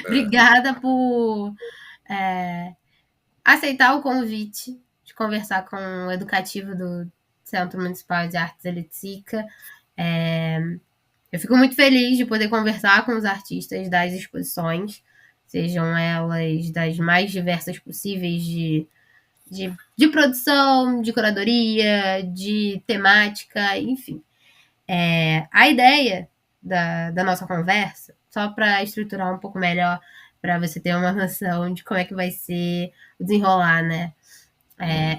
Obrigada por aceitar o convite de conversar com o educativo do Centro Municipal de Artes Elitzica. Eu fico muito feliz de poder conversar com os artistas das exposições, sejam elas das mais diversas possíveis de produção, de curadoria, de temática, enfim. A ideia da nossa conversa, só para estruturar um pouco melhor, para você ter uma noção de como é que vai ser o desenrolar, né?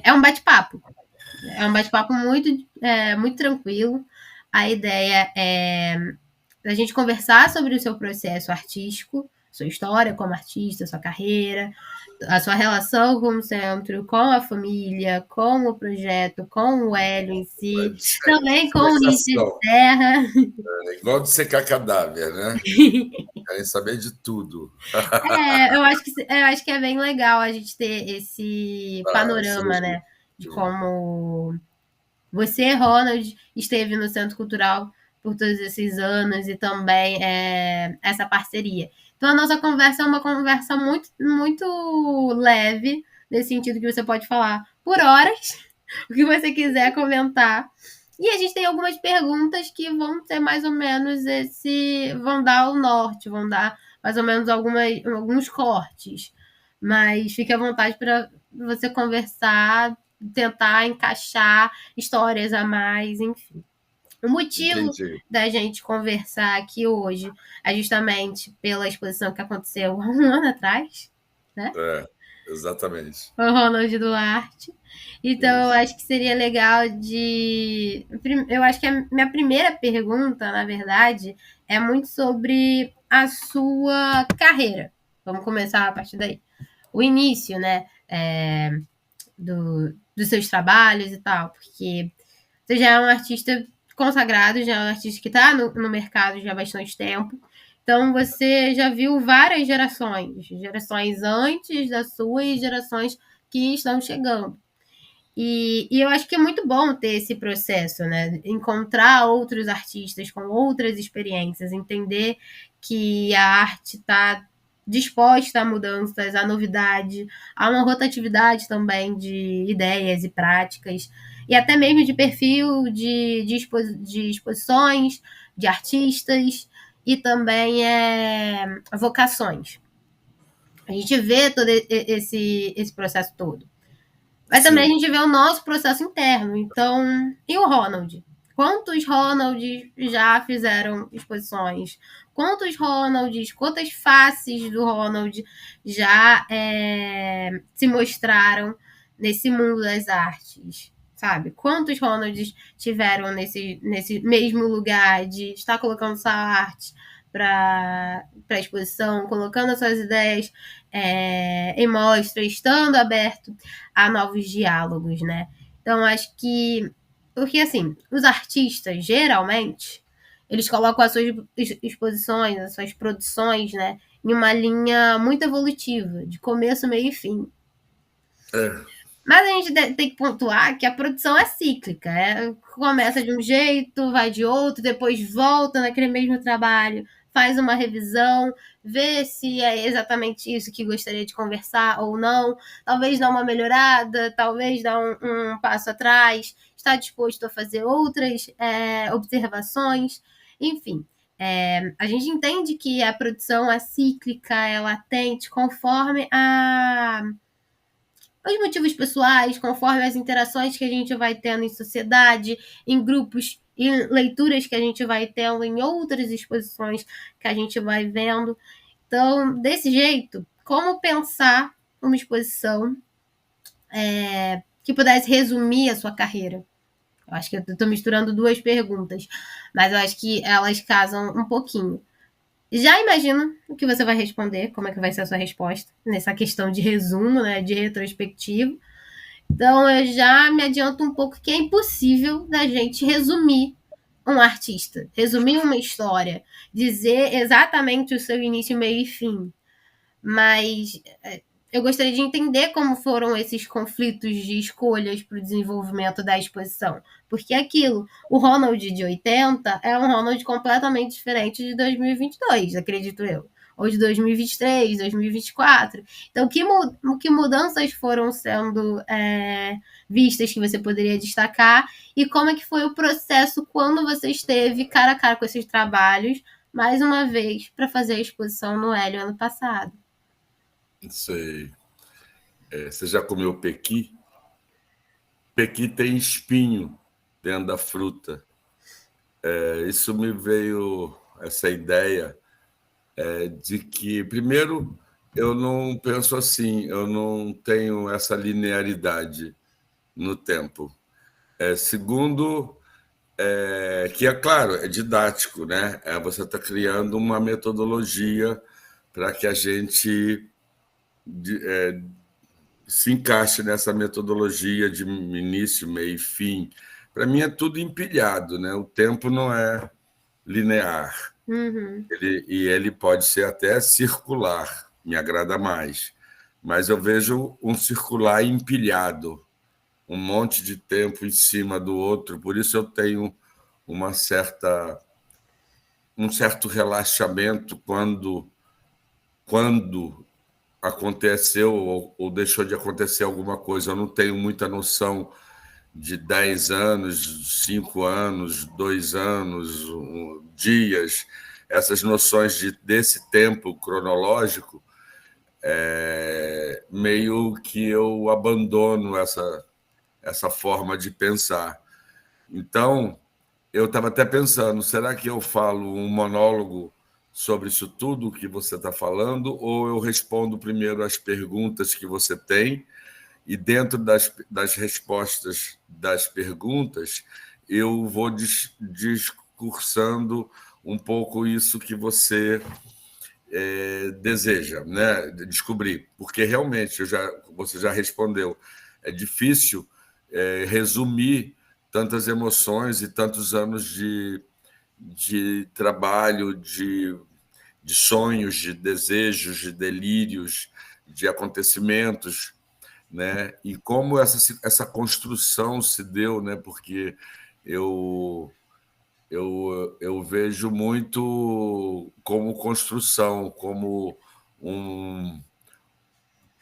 É um bate-papo. É um bate-papo muito tranquilo. A ideia é a gente conversar sobre o seu processo artístico, sua história como artista, sua carreira, a sua relação com o centro, com a família, com o projeto, com o Hélio em si, também com o Richard Dissertação. Serra. É igual de secar cadáver, né? Querem saber de tudo. Eu acho que é bem legal a gente ter esse Ah, panorama, sim, né? De sim. como você, Ronald, esteve no Centro Cultural por todos esses anos e também essa parceria. Então, a nossa conversa é uma conversa muito, muito leve, nesse sentido que você pode falar por horas, o que você quiser comentar. E a gente tem algumas perguntas que vão ter mais ou menos vão dar o norte, vão dar mais ou menos alguns cortes. Mas fique à vontade para você conversar, tentar encaixar histórias a mais, enfim. O motivo Entendi. da gente conversar aqui hoje é justamente pela exposição que aconteceu há um ano atrás, né? É, exatamente. O Ronald Duarte. Então, eu Isso. acho que seria legal de. Eu acho que a minha primeira pergunta, na verdade, é muito sobre a sua carreira. Vamos começar a partir daí. O início, né? Dos seus trabalhos e tal, porque você já é um artista consagrado, já é um artista que está no mercado já há bastante tempo. Então você já viu várias gerações antes da sua e gerações que estão chegando. E eu acho que é muito bom ter esse processo, né? Encontrar outros artistas com outras experiências, entender que a arte está disposta a mudanças, a novidade, a uma rotatividade também de ideias e práticas, e até mesmo de perfil de exposições, de artistas e também vocações. A gente vê todo esse processo todo. Mas também a Sim. gente vê o nosso processo interno. Então, e o Ronald? Quantos Ronalds já fizeram exposições? Quantos Ronalds, quantas faces do Ronald já se mostraram nesse mundo das artes? Sabe? Quantos Ronalds tiveram nesse mesmo lugar de estar colocando sua arte para exposição, colocando as suas ideias em mostra, estando aberto a novos diálogos, né? Então, acho que. Porque, assim, os artistas, geralmente, eles colocam as suas exposições, as suas produções, né? Em uma linha muito evolutiva, de começo, meio e fim. É, Mas a gente tem que pontuar que a produção é cíclica. Começa de um jeito, vai de outro, depois volta naquele mesmo trabalho, faz uma revisão, vê se é exatamente isso que gostaria de conversar ou não. Talvez dá uma melhorada, talvez dá um passo atrás, está disposto a fazer outras observações. Enfim, a gente entende que a produção é cíclica, é latente, conforme os motivos pessoais, conforme as interações que a gente vai tendo em sociedade, em grupos, em leituras que a gente vai tendo, em outras exposições que a gente vai vendo. Então, desse jeito, como pensar uma exposição que pudesse resumir a sua carreira? Eu acho que eu estou misturando duas perguntas, mas eu acho que elas casam um pouquinho. Já imagino o que você vai responder, como é que vai ser a sua resposta nessa questão de resumo, né, de retrospectivo. Então eu já me adianto um pouco que é impossível da gente resumir um artista, resumir uma história, dizer exatamente o seu início, meio e fim. Mas eu gostaria de entender como foram esses conflitos de escolhas para o desenvolvimento da exposição. Porque é aquilo, o Ronald de 80 é um Ronald completamente diferente de 2022, acredito eu. ou de 2023, 2024. Então, que mudanças foram sendo vistas que você poderia destacar e como é que foi o processo quando você esteve cara a cara com esses trabalhos, mais uma vez, para fazer a exposição no Hélio ano passado? Não sei. Você já comeu pequi? Pequi tem espinho dentro da fruta. Isso me veio, essa ideia de que, primeiro, eu não penso assim, eu não tenho essa linearidade no tempo. Segundo, que é claro, é didático, né? Você está criando uma metodologia para que a gente se encaixe nessa metodologia de início, meio e fim. Para mim é tudo empilhado, né? O tempo não é linear. Uhum. Ele pode ser até circular, me agrada mais. Mas eu vejo um circular empilhado, um monte de tempo em cima do outro, por isso eu tenho um certo relaxamento quando aconteceu ou deixou de acontecer alguma coisa. Eu não tenho muita noção de 10 anos, 5 anos, 2 anos, dias, essas noções desse tempo cronológico, meio que eu abandono essa forma de pensar. Então, eu estava até pensando, será que eu falo um monólogo sobre isso tudo que você está falando, ou eu respondo primeiro as perguntas que você tem, e dentro das respostas das perguntas, eu vou discursando um pouco isso que você deseja, né? Descobrir, porque realmente você já respondeu. É difícil resumir tantas emoções e tantos anos de trabalho, de sonhos, de desejos, de delírios, de acontecimentos, né? E como essa construção se deu, né? Porque eu vejo muito como construção, um,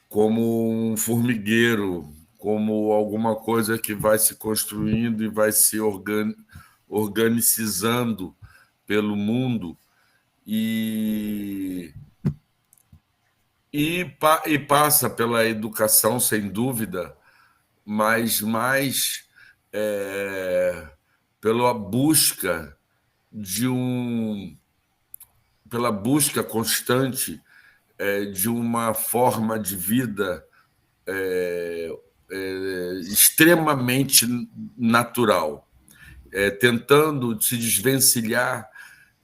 como um formigueiro, como alguma coisa que vai se construindo e vai se organizando pelo mundo e, e passa pela educação, sem dúvida, mas mais pela busca de pela busca constante de uma forma de vida extremamente natural, tentando se desvencilhar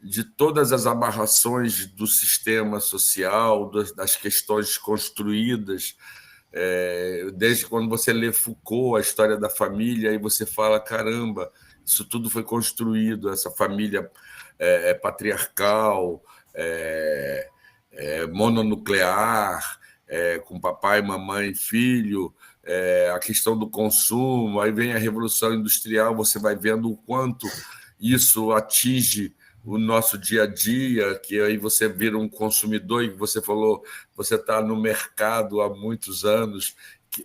de todas as amarrações do sistema social, das questões construídas. Desde quando você lê Foucault, a história da família, e você fala, caramba, isso tudo foi construído, essa família patriarcal, mononuclear, com papai, mamãe, filho, a questão do consumo, aí vem a Revolução Industrial, você vai vendo o quanto isso atinge o nosso dia a dia, que aí você vira um consumidor, e você falou, você está no mercado há muitos anos, que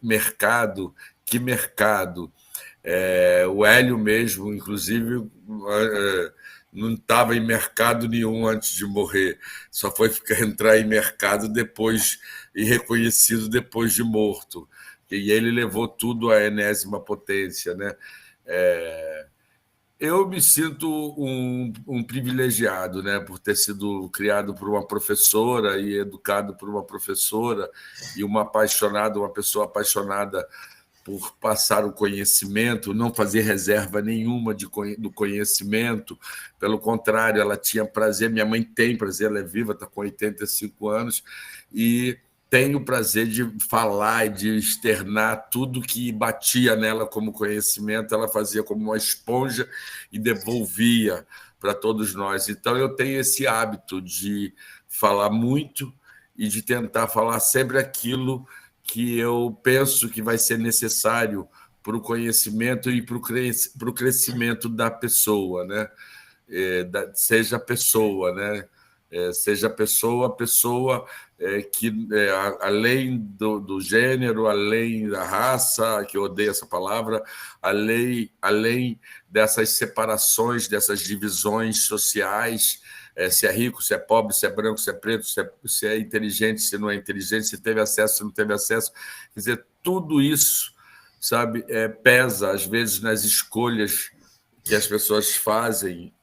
mercado. O Hélio mesmo, inclusive, não estava em mercado nenhum antes de morrer, só foi entrar em mercado depois e reconhecido depois de morto. E ele levou tudo à enésima potência, né? Eu me sinto um privilegiado, né, por ter sido criado por uma professora e educado por uma professora e uma pessoa apaixonada por passar o conhecimento, não fazer reserva nenhuma do conhecimento. Pelo contrário, ela tinha prazer, minha mãe tem prazer, ela é viva, está com 85 anos, e tem o prazer de falar e de externar tudo que batia nela como conhecimento, ela fazia como uma esponja e devolvia para todos nós. Então, eu tenho esse hábito de falar muito e de tentar falar sempre aquilo que eu penso que vai ser necessário para o conhecimento e para o crescimento da pessoa, né? Seja pessoa, né? seja a pessoa que, além do gênero, além da raça, que eu odeio essa palavra, além dessas separações, dessas divisões sociais, se é rico, se é pobre, se é branco, se é preto, se é inteligente, se não é inteligente, se teve acesso, se não teve acesso. Quer dizer, tudo isso, sabe, pesa, às vezes, nas escolhas que as pessoas fazem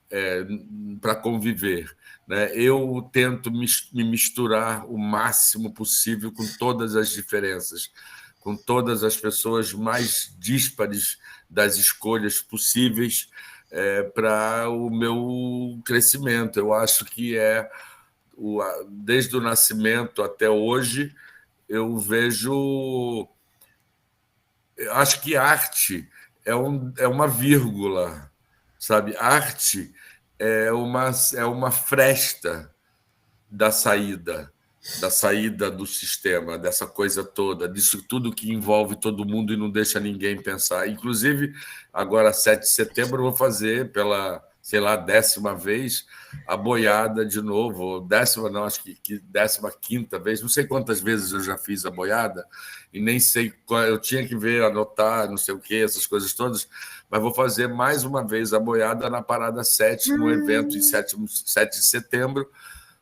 para conviver. Né? Eu tento me misturar o máximo possível com todas as diferenças, com todas as pessoas mais díspares das escolhas possíveis para o meu crescimento. Eu acho que desde o nascimento até hoje, eu vejo. Eu acho que arte é uma vírgula, sabe? Arte é uma fresta da saída do sistema, dessa coisa toda, disso tudo que envolve todo mundo e não deixa ninguém pensar. Inclusive, agora, 7 de setembro, eu vou fazer pela, sei lá, 10ª vez a boiada de novo, ou 10ª, não, acho que 15ª vez, não sei quantas vezes eu já fiz a boiada, e nem sei, eu tinha que ver, anotar, não sei o quê, essas coisas todas, mas vou fazer mais uma vez a boiada na Parada 7, no evento em 7 de setembro,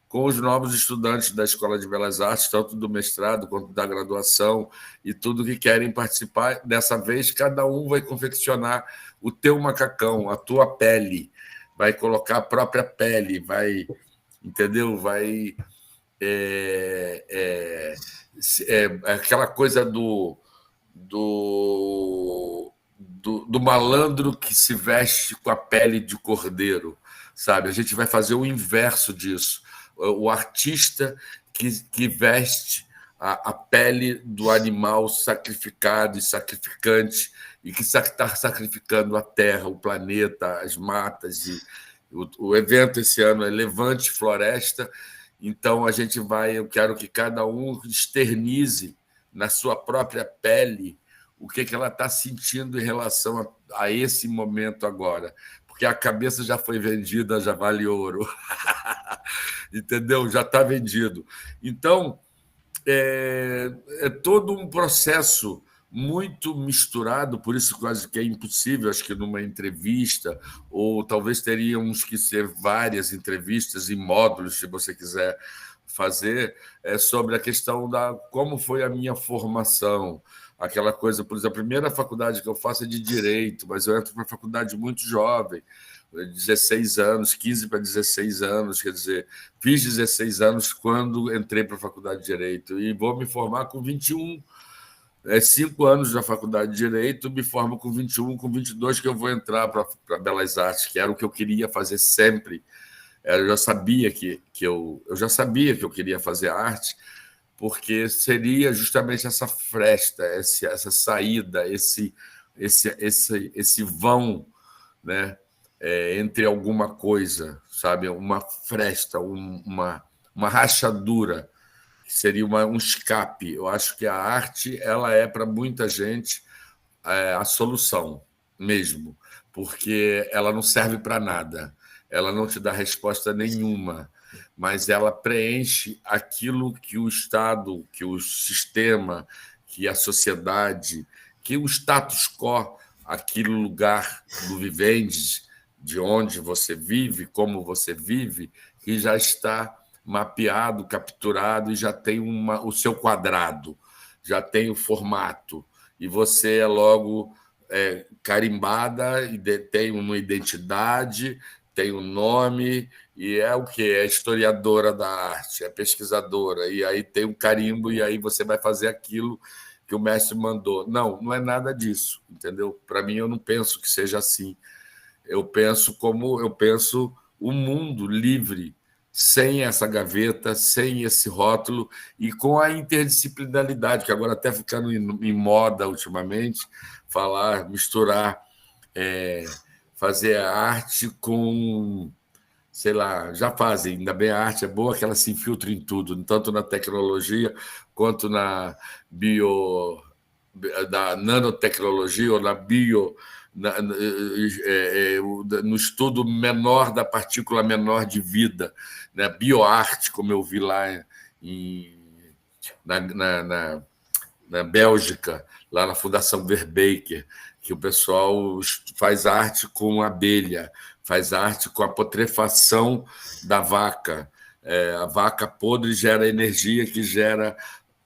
com os novos estudantes da Escola de Belas Artes, tanto do mestrado quanto da graduação, e tudo que querem participar. Dessa vez, cada um vai confeccionar o teu macacão, a tua pele, vai colocar a própria pele, vai, entendeu? Vai aquela coisa do malandro que se veste com a pele de cordeiro, sabe? A gente vai fazer o inverso disso. O artista que veste a pele do animal sacrificado e sacrificante, e que está sacrificando a terra, o planeta, as matas. E o evento esse ano é Levante Floresta. Então, eu quero que cada um externize na sua própria pele o que ela está sentindo em relação a esse momento agora. Porque a cabeça já foi vendida, já vale ouro. Entendeu? Já está vendido. Então, é todo um processo muito misturado, por isso quase que é impossível, acho que numa entrevista, ou talvez teríamos que ser várias entrevistas em módulos, se você quiser fazer, sobre a questão da como foi a minha formação. Aquela coisa, por exemplo, a primeira faculdade que eu faço é de Direito, mas eu entro para a faculdade muito jovem, 16 anos, 15 para 16 anos, quer dizer, fiz 16 anos quando entrei para a faculdade de Direito e vou me formar com 21. 5 anos da faculdade de Direito, me formo com 21, com 22 que eu vou entrar para Belas Artes, que era o que eu queria fazer sempre. Eu já sabia que eu já sabia que eu queria fazer arte, porque seria justamente essa fresta, essa saída, esse vão, né, entre alguma coisa, sabe, uma fresta, uma rachadura, que seria um escape. Eu acho que a arte ela é para muita gente a solução mesmo, porque ela não serve para nada, ela não te dá resposta nenhuma, mas ela preenche aquilo que o Estado, que o sistema, que a sociedade, que o status quo, aquele lugar do vivendi, de onde você vive, como você vive, que já está mapeado, capturado e já tem o seu quadrado, já tem o formato, e você é logo carimbada e tem uma identidade, tem um nome, e é o quê? É historiadora da arte, é pesquisadora, e aí tem um carimbo, e aí você vai fazer aquilo que o mestre mandou. Não, não é nada disso, entendeu? Para mim, eu não penso que seja assim. Eu penso o mundo livre, sem essa gaveta, sem esse rótulo, e com a interdisciplinaridade, que agora até ficando em moda ultimamente, misturar, fazer a arte com, sei lá, já fazem, ainda bem, a arte é boa que ela se infiltra em tudo, tanto na tecnologia quanto na da nanotecnologia ou na no estudo menor da partícula menor de vida, né? Bioarte, como eu vi lá na Bélgica, lá na Fundação Verbeeker, que o pessoal faz arte com abelha, faz arte com a putrefação da vaca. A vaca podre gera energia que gera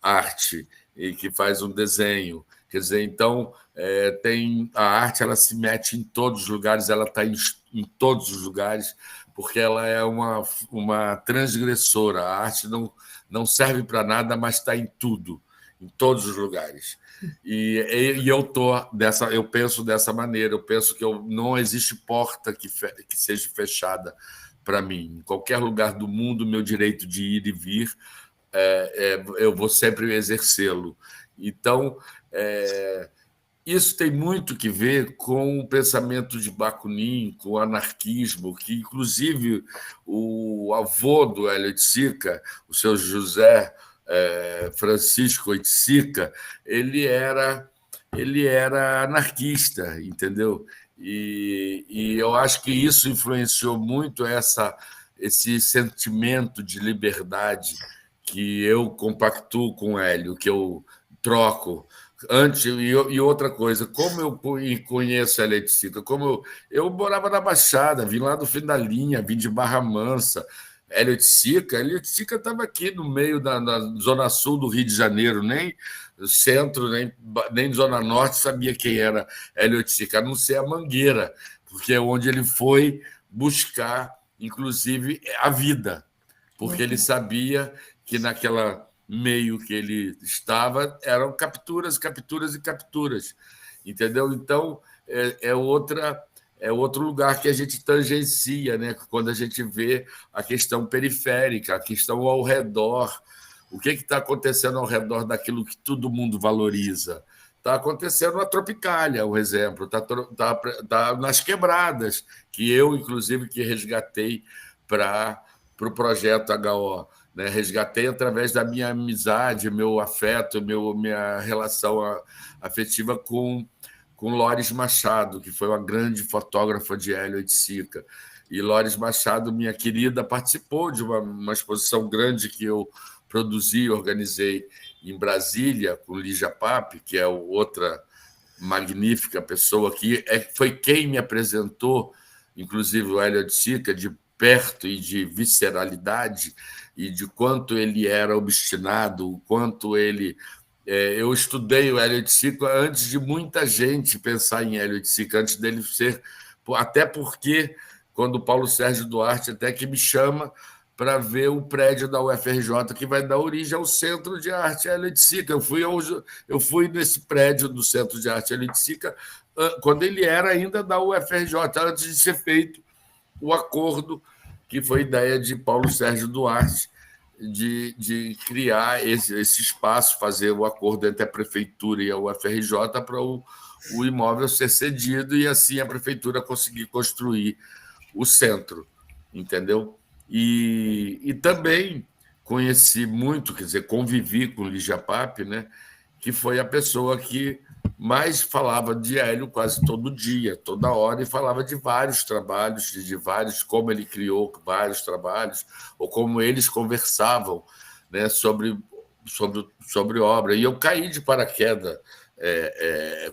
arte e que faz um desenho. Quer dizer, então, tem a arte, ela se mete em todos os lugares, ela está em todos os lugares, porque ela é uma transgressora. A arte não serve para nada, mas está em tudo, em todos os lugares. E eu penso dessa maneira, eu penso que não existe porta que seja fechada para mim. Em qualquer lugar do mundo, meu direito de ir e vir, eu vou sempre exercê-lo. Então, isso tem muito que ver com o pensamento de Bakunin, com o anarquismo, que, inclusive, o avô do Hélio Oiticica, o seu José Francisco Oiticica, ele era anarquista, entendeu? E eu acho que isso influenciou muito esse sentimento de liberdade que eu compactuo com o Hélio, que eu troco. Antes, e outra coisa, como eu conheço a Letícia, como eu morava na Baixada, vim lá do fim da linha, vim de Barra Mansa. Hélio Oiticica estava aqui no meio na zona sul do Rio de Janeiro, nem centro, nem zona norte sabia quem era Hélio Oiticica, a não ser a Mangueira, porque é onde ele foi buscar, inclusive, a vida, porque ele sabia que naquela meio que ele estava eram capturas, capturas e capturas, entendeu? Então, é outro lugar que a gente tangencia, né? Quando a gente vê a questão periférica, a questão ao redor. O que está acontecendo ao redor daquilo que todo mundo valoriza? Está acontecendo na Tropicália, um exemplo, tá nas quebradas, que eu, inclusive, que resgatei para o projeto HO. Né? Resgatei através da minha amizade, meu afeto, minha relação afetiva com Lores Machado, que foi uma grande fotógrafa de Hélio Oiticica. E Lores Machado, minha querida, participou de uma exposição grande que eu produzi e organizei em Brasília, com Lígia Pape, que é outra magnífica pessoa, que foi quem me apresentou, inclusive o Hélio Oiticica, de perto e de visceralidade, e de quanto ele era obstinado, o quanto ele... Eu estudei o Hélio Oiticica antes de muita gente pensar em Hélio Oiticica, antes dele ser... Até porque, quando o Paulo Sérgio Duarte até que me chama para ver o prédio da UFRJ que vai dar origem ao Centro de Arte Hélio Oiticica. Eu fui nesse prédio do Centro de Arte Hélio Oiticica quando ele era ainda da UFRJ, antes de ser feito o acordo que foi ideia de Paulo Sérgio Duarte de criar esse espaço, fazer o acordo entre a prefeitura e a UFRJ para o imóvel ser cedido e assim a prefeitura conseguir construir o centro, entendeu? E também conheci muito, quer dizer, convivi com Lígia Pape, né, que foi a pessoa que mais falava de Hélio quase todo dia, toda hora, e falava de vários trabalhos, de vários, como ele criou vários trabalhos, ou como eles conversavam, né, sobre obra. E eu caí de paraquedas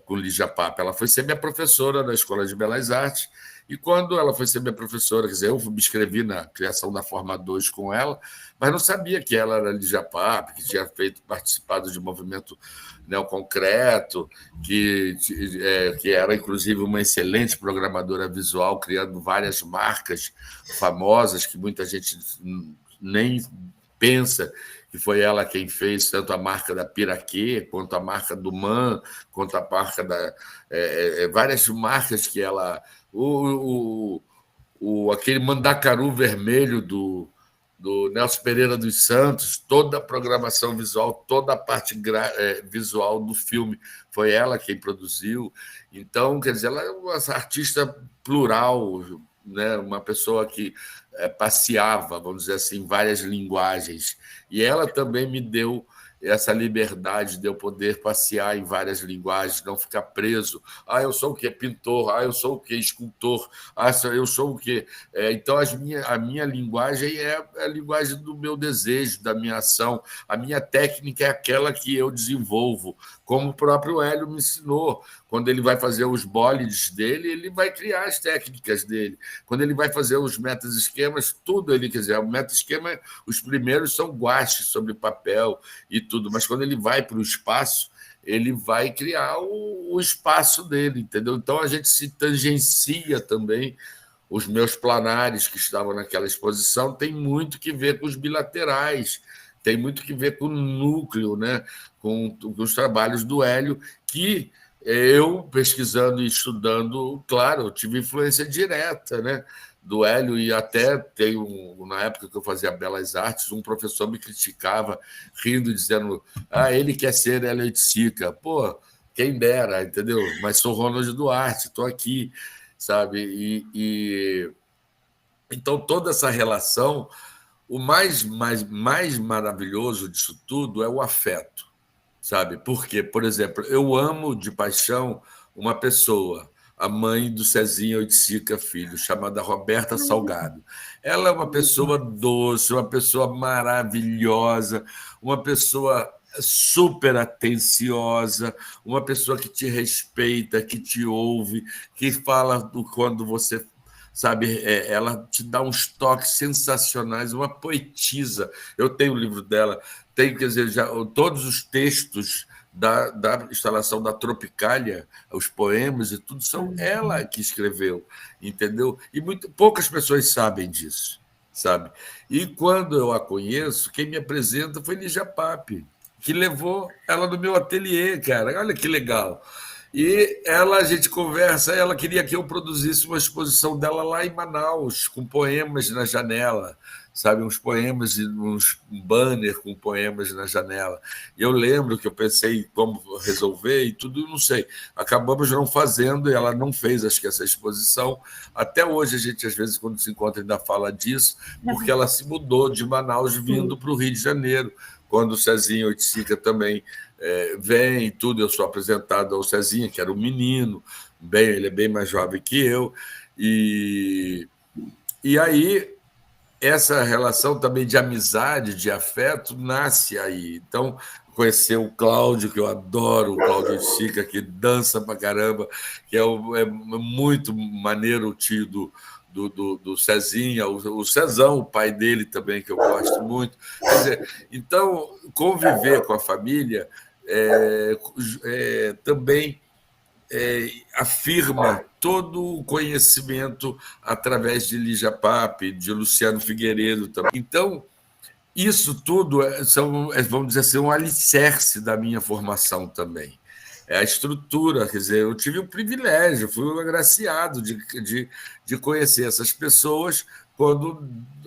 com Lígia Pape. Ela foi ser minha professora na Escola de Belas Artes, e quando ela foi ser minha professora, quer dizer, eu me inscrevi na criação da Forma 2 com ela, mas não sabia que ela era Lígia Pape, que tinha participado de movimento neoconcreto, que era, inclusive, uma excelente programadora visual, criando várias marcas famosas que muita gente nem pensa que foi ela quem fez tanto a marca da Piraquê, quanto a marca do Man, quanto a marca da... várias marcas que ela... aquele mandacaru vermelho do Nelson Pereira dos Santos, toda a programação visual, toda a parte visual do filme, foi ela quem produziu. Então, quer dizer, ela é uma artista plural, né? Uma pessoa que passeava, vamos dizer assim, em várias linguagens. E ela também me deu essa liberdade de eu poder passear em várias linguagens, não ficar preso. Ah, eu sou o quê? Pintor. Ah, eu sou o quê? Escultor. Ah, eu sou o quê? Então, a minha linguagem é a linguagem do meu desejo, da minha ação. A minha técnica é aquela que eu desenvolvo, como o próprio Hélio me ensinou. Quando ele vai fazer os bólides dele, ele vai criar as técnicas dele. Quando ele vai fazer os meta-esquemas, tudo ele quer dizer. O meta-esquema, os primeiros são guaches sobre papel e tudo, mas quando ele vai para o espaço, ele vai criar o espaço dele, entendeu? Então a gente se tangencia também. Os meus planares que estavam naquela exposição tem muito que ver com os bilaterais, tem muito que ver com o núcleo, né? Com os trabalhos do Hélio, que eu, pesquisando e estudando, claro, eu tive influência direta, né? Do Hélio, e até na época que eu fazia Belas Artes, um professor me criticava, rindo, dizendo: ah, ele quer ser Hélio Oiticica. Pô, quem dera, entendeu? Mas sou Ronald Duarte, estou aqui, sabe? Então, toda essa relação, o mais maravilhoso disso tudo é o afeto, sabe? Porque, por exemplo, eu amo de paixão uma pessoa, a mãe do Cezinha Oiticica Filho, chamada Roberta Salgado. Ela é uma pessoa doce, uma pessoa maravilhosa, uma pessoa super atenciosa, uma pessoa que te respeita, que te ouve, que fala quando você sabe, ela te dá uns toques sensacionais, uma poetisa. Eu tenho o livro dela, tenho, quer dizer, todos os textos da instalação da Tropicália, os poemas e tudo, são ela que escreveu, entendeu? E poucas pessoas sabem disso, sabe? E quando eu a conheço, quem me apresenta foi Lígia Pape, que levou ela no meu ateliê, cara. Olha que legal. E a gente conversa, ela queria que eu produzisse uma exposição dela lá em Manaus, com poemas na janela, sabe, uns poemas e uns banner com poemas na janela. E eu lembro que eu pensei como resolver e tudo, não sei. Acabamos não fazendo e ela não fez, acho que essa exposição. Até hoje a gente, às vezes, quando se encontra, ainda fala disso, porque ela se mudou de Manaus vindo para o Rio de Janeiro, quando o Cezinha Oiticica também vem e tudo. Eu sou apresentado ao Cezinha, que era um menino, ele é bem mais jovem que eu, e aí essa relação também de amizade, de afeto, nasce aí. Então, conhecer o Cláudio, que eu adoro, o Cláudio Oiticica, que dança pra caramba, que é muito maneiro, o tio do Cezinha, o Cezão, o pai dele também, que eu gosto muito. Quer dizer, então, conviver com a família também afirma todo o conhecimento através de Lígia Pape, de Luciano Figueiredo também. Então, isso tudo vamos dizer assim, um alicerce da minha formação também. É a estrutura, quer dizer, eu tive o privilégio, fui um agraciado de conhecer essas pessoas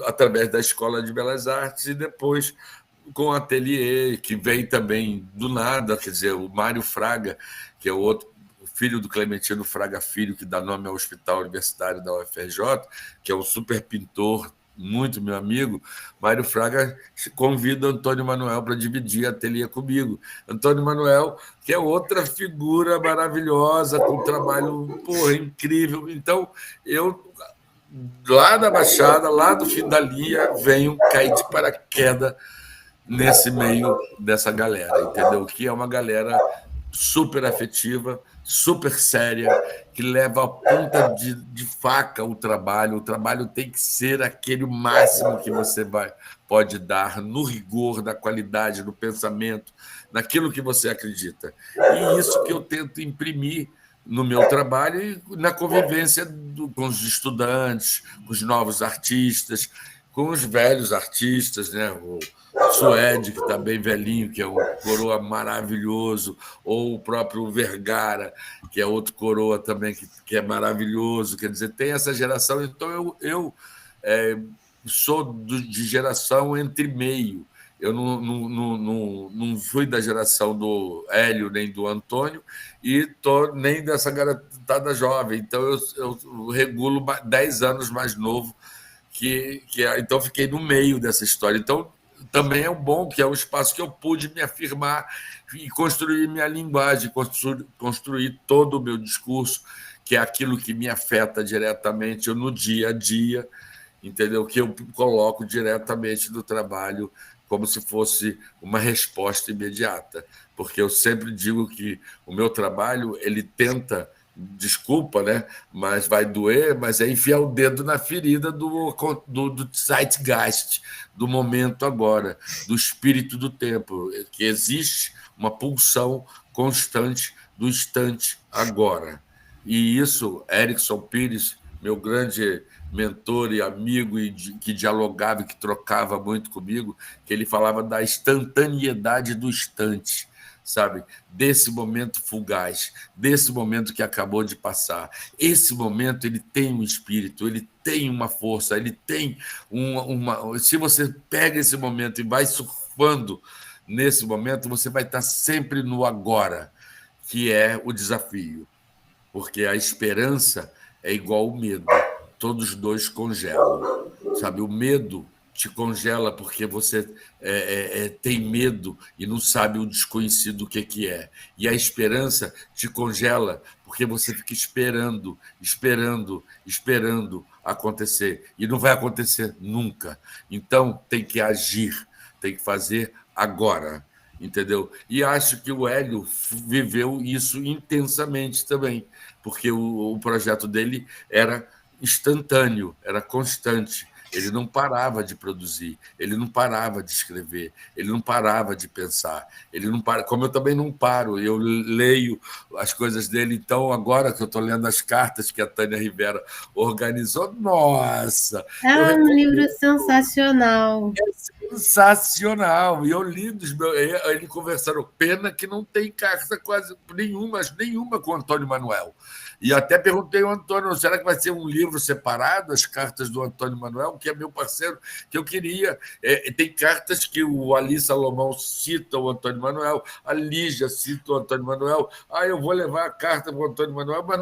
através da Escola de Belas Artes e depois com o ateliê, que vem também do nada, quer dizer, o Mário Fraga, que é o outro filho do Clementino Fraga Filho, que dá nome ao Hospital Universitário da UFRJ, que é um super pintor, muito meu amigo. Mário Fraga convida Antônio Manuel para dividir a ateliê comigo. Antônio Manuel, que é outra figura maravilhosa, com um trabalho incrível. Então, eu, lá da Baixada, lá do fim da linha, venho cair de paraquedas nesse meio dessa galera, entendeu? Que é uma galera super afetiva, super séria, que leva a ponta de faca o trabalho. O trabalho tem que ser aquele máximo que você pode dar, no rigor, na qualidade, no pensamento, naquilo que você acredita. E isso que eu tento imprimir no meu trabalho e na convivência com os estudantes, com os novos artistas, com os velhos artistas, né? O Suede, que está bem velhinho, que é um coroa maravilhoso, ou o próprio Vergara, que é outro coroa também, que é maravilhoso. Quer dizer, tem essa geração. Então, eu sou de geração entre meio. Eu não fui da geração do Hélio nem do Antônio e nem dessa garotada jovem. Então, eu regulo 10 anos mais novo Então fiquei no meio dessa história. Então também é bom que é um espaço que eu pude me afirmar e construir minha linguagem, construir todo o meu discurso, que é aquilo que me afeta diretamente no dia a dia, entendeu? Que eu coloco diretamente no trabalho como se fosse uma resposta imediata, porque eu sempre digo que o meu trabalho ele tenta, desculpa, né? Mas vai doer, mas é enfiar o dedo na ferida do zeitgeist, do momento agora, do espírito do tempo, que existe uma pulsão constante do instante agora. E isso, Erickson Pires, meu grande mentor e amigo, que dialogava e que trocava muito comigo, que ele falava da instantaneidade do instante, sabe? Desse momento fugaz, desse momento que acabou de passar. Esse momento ele tem um espírito, ele tem uma força, ele tem uma. Se você pega esse momento e vai surfando nesse momento, você vai estar sempre no agora, que é o desafio, porque a esperança é igual ao medo. Todos os dois congelam. Sabe, o medo te congela porque você tem medo e não sabe o desconhecido o que é. E a esperança te congela porque você fica esperando, esperando, esperando acontecer. E não vai acontecer nunca. Então, tem que agir, tem que fazer agora. Entendeu? E acho que o Hélio viveu isso intensamente também, porque o projeto dele era instantâneo, era constante. Ele não parava de produzir, ele não parava de escrever, ele não parava de pensar, ele não para, como eu também não paro, eu leio as coisas dele. Então, agora que eu estou lendo as cartas que a Tânia Rivera organizou, nossa, É eu um livro recomendo. sensacional. Sensacional. E eu li dos meus, ele conversando. Pena que não tem carta quase nenhuma com o Antônio Manuel. E até perguntei ao Antônio: será que vai ser um livro separado, as cartas do Antônio Manuel, que é meu parceiro, que eu queria. Tem cartas que o Ali Salomão cita o Antônio Manuel, a Lígia cita o Antônio Manuel. Eu vou levar a carta para o Antônio Manuel, mas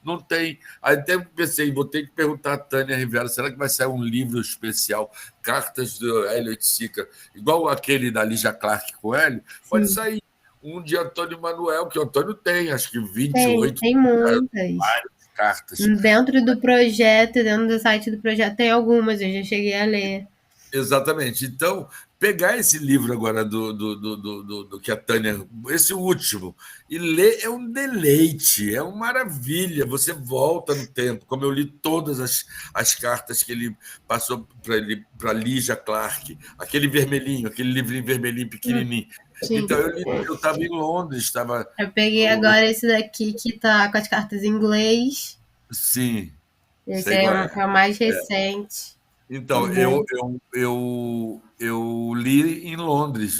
não tem. Aí até pensei, vou ter que perguntar a Tânia Rivera: será que vai sair um livro especial? Cartas do Elliot Sica, igual aquele da Lígia Clark com ele, pode Sim, sair um de Antônio Manuel, que o Antônio tem, acho que tem, 28 tem muitas. cartas. Dentro do projeto, dentro do site do projeto, tem algumas, eu já cheguei a ler. Exatamente. Então, pegar esse livro agora do que a Tânia, esse último, e ler é um deleite, é uma maravilha. Você volta no tempo, como eu li todas as cartas que ele passou para Lígia Clark, aquele vermelhinho, aquele livrinho vermelhinho pequenininho. Sim. Então, eu estava em Londres, estava. Eu peguei agora esse daqui que tá com as cartas em inglês. Sim, Esse sei é qual o, é. é o mais recente. Então, eu li em Londres,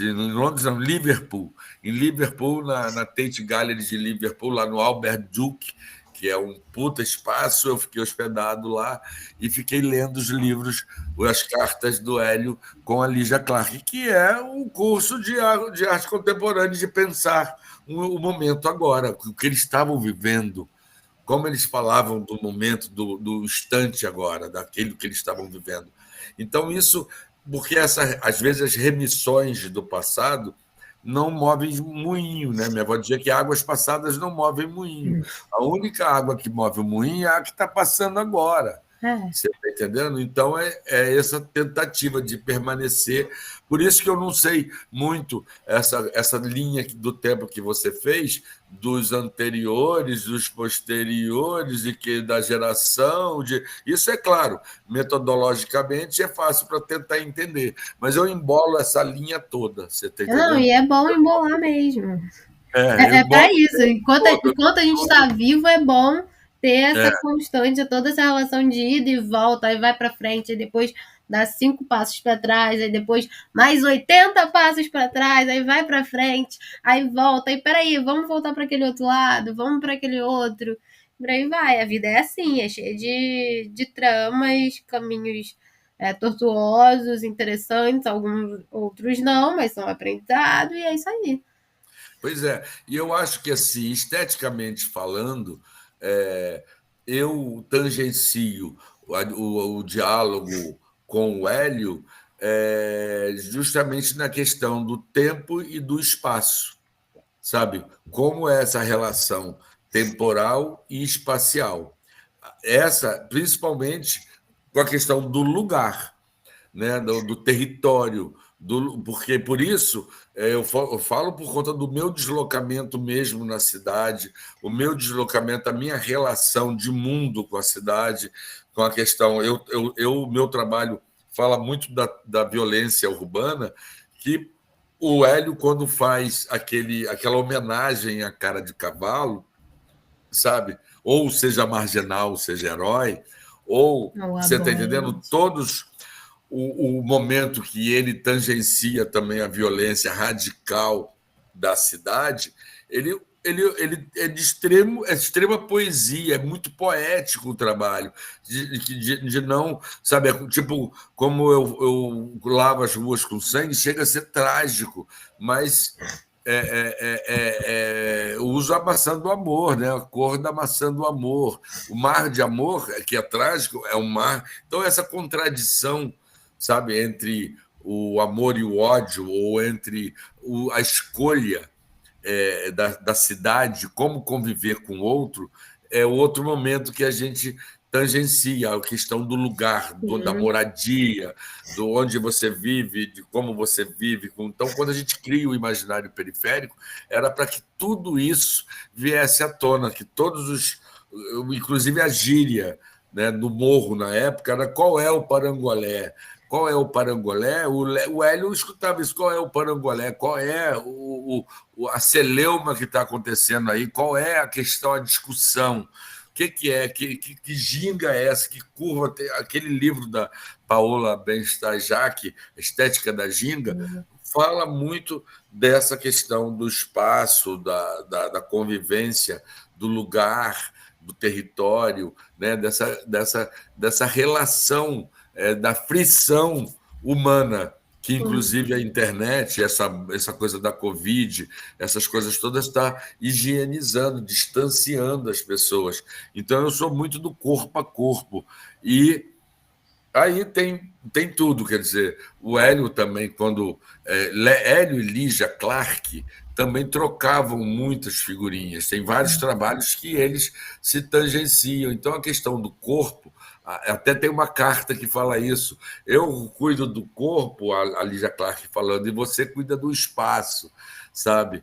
não, Liverpool. Em Liverpool, na Tate Gallery de Liverpool, lá no Albert Duke, que é um puta espaço, eu fiquei hospedado lá e fiquei lendo os livros, as cartas do Hélio com a Lígia Clark, que é um curso de arte contemporânea, de pensar o momento agora, o que eles estavam vivendo, como eles falavam do momento, do instante agora, daquilo que eles estavam vivendo. Então, isso, porque às vezes as remissões do passado não movem moinho, né? Minha avó dizia que águas passadas não movem moinho. A única água que move o moinho é a que está passando agora. É. Você está entendendo? Então, é essa tentativa de permanecer. Por isso que eu não sei muito essa linha do tempo que você fez, dos anteriores, dos posteriores, e que da geração. Isso é claro, metodologicamente é fácil para tentar entender, mas eu embolo essa linha toda, você está Não, entendendo? e é bom embolar mesmo. Eu É para embolo isso. todo, Enquanto a gente todo. está vivo, é bom ter É, essa constante, toda essa relação de ida e volta, aí vai para frente, aí depois dá 5 passos para trás, aí depois mais 80 passos para trás, aí vai para frente, aí volta, aí peraí, vamos voltar para aquele outro lado, vamos para aquele outro, por aí vai. A vida é assim, é cheia de tramas, caminhos tortuosos, interessantes, alguns outros não, mas são aprendizado, e é isso aí. pois é, e eu acho que, assim, esteticamente falando, é, eu tangencio o diálogo com o Hélio justamente na questão do tempo e do espaço, sabe? Como é essa relação temporal e espacial. Essa, principalmente com a questão do lugar, né, do território, porque por isso eu falo por conta do meu deslocamento mesmo na cidade, o meu deslocamento, a minha relação de mundo com a cidade, com a questão. O meu trabalho fala muito da violência urbana, que o Hélio, quando faz aquela homenagem à cara de cavalo, sabe? Ou seja marginal, seja herói, ou Não você está entendendo? aborde. Todos o momento que ele tangencia também a violência radical da cidade, ele é de extrema poesia, é muito poético o trabalho, de não, sabe, tipo, como eu lavo as ruas com sangue, chega a ser trágico, mas uso a maçã do amor, né? A cor da maçã do amor. O mar de amor, que é trágico, é um mar. Então, essa contradição, sabe, entre o amor e o ódio, ou entre a escolha da cidade, como conviver com o outro, é outro momento que a gente tangencia a questão do lugar, da Sim. moradia, do onde você vive, de como você vive. Então, quando a gente cria o imaginário periférico, era para que tudo isso viesse à tona, que todos os, inclusive a gíria, né, do morro na época, era qual é o parangolé. Qual é o parangolé? O Hélio escutava isso. Qual é o parangolé? Qual é a celeuma que está acontecendo aí? Qual é a questão, a discussão? O que é? Que ginga é essa? Que curva tem? Aquele livro da Paola Benstajac, Estética da Ginga, fala muito dessa questão do espaço, da convivência, do lugar, do território, né? dessa relação, da frição humana, que inclusive a internet, essa coisa da Covid, essas coisas todas está higienizando, distanciando as pessoas. Então, eu sou muito do corpo a corpo. E aí tem tudo, quer dizer, o Hélio também, quando. Hélio e Lígia Clark também trocavam muitas figurinhas. Tem vários trabalhos que eles se tangenciam. Então, a questão do corpo, até tem uma carta que fala isso. Eu cuido do corpo, a Lígia Clark falando, e você cuida do espaço, sabe?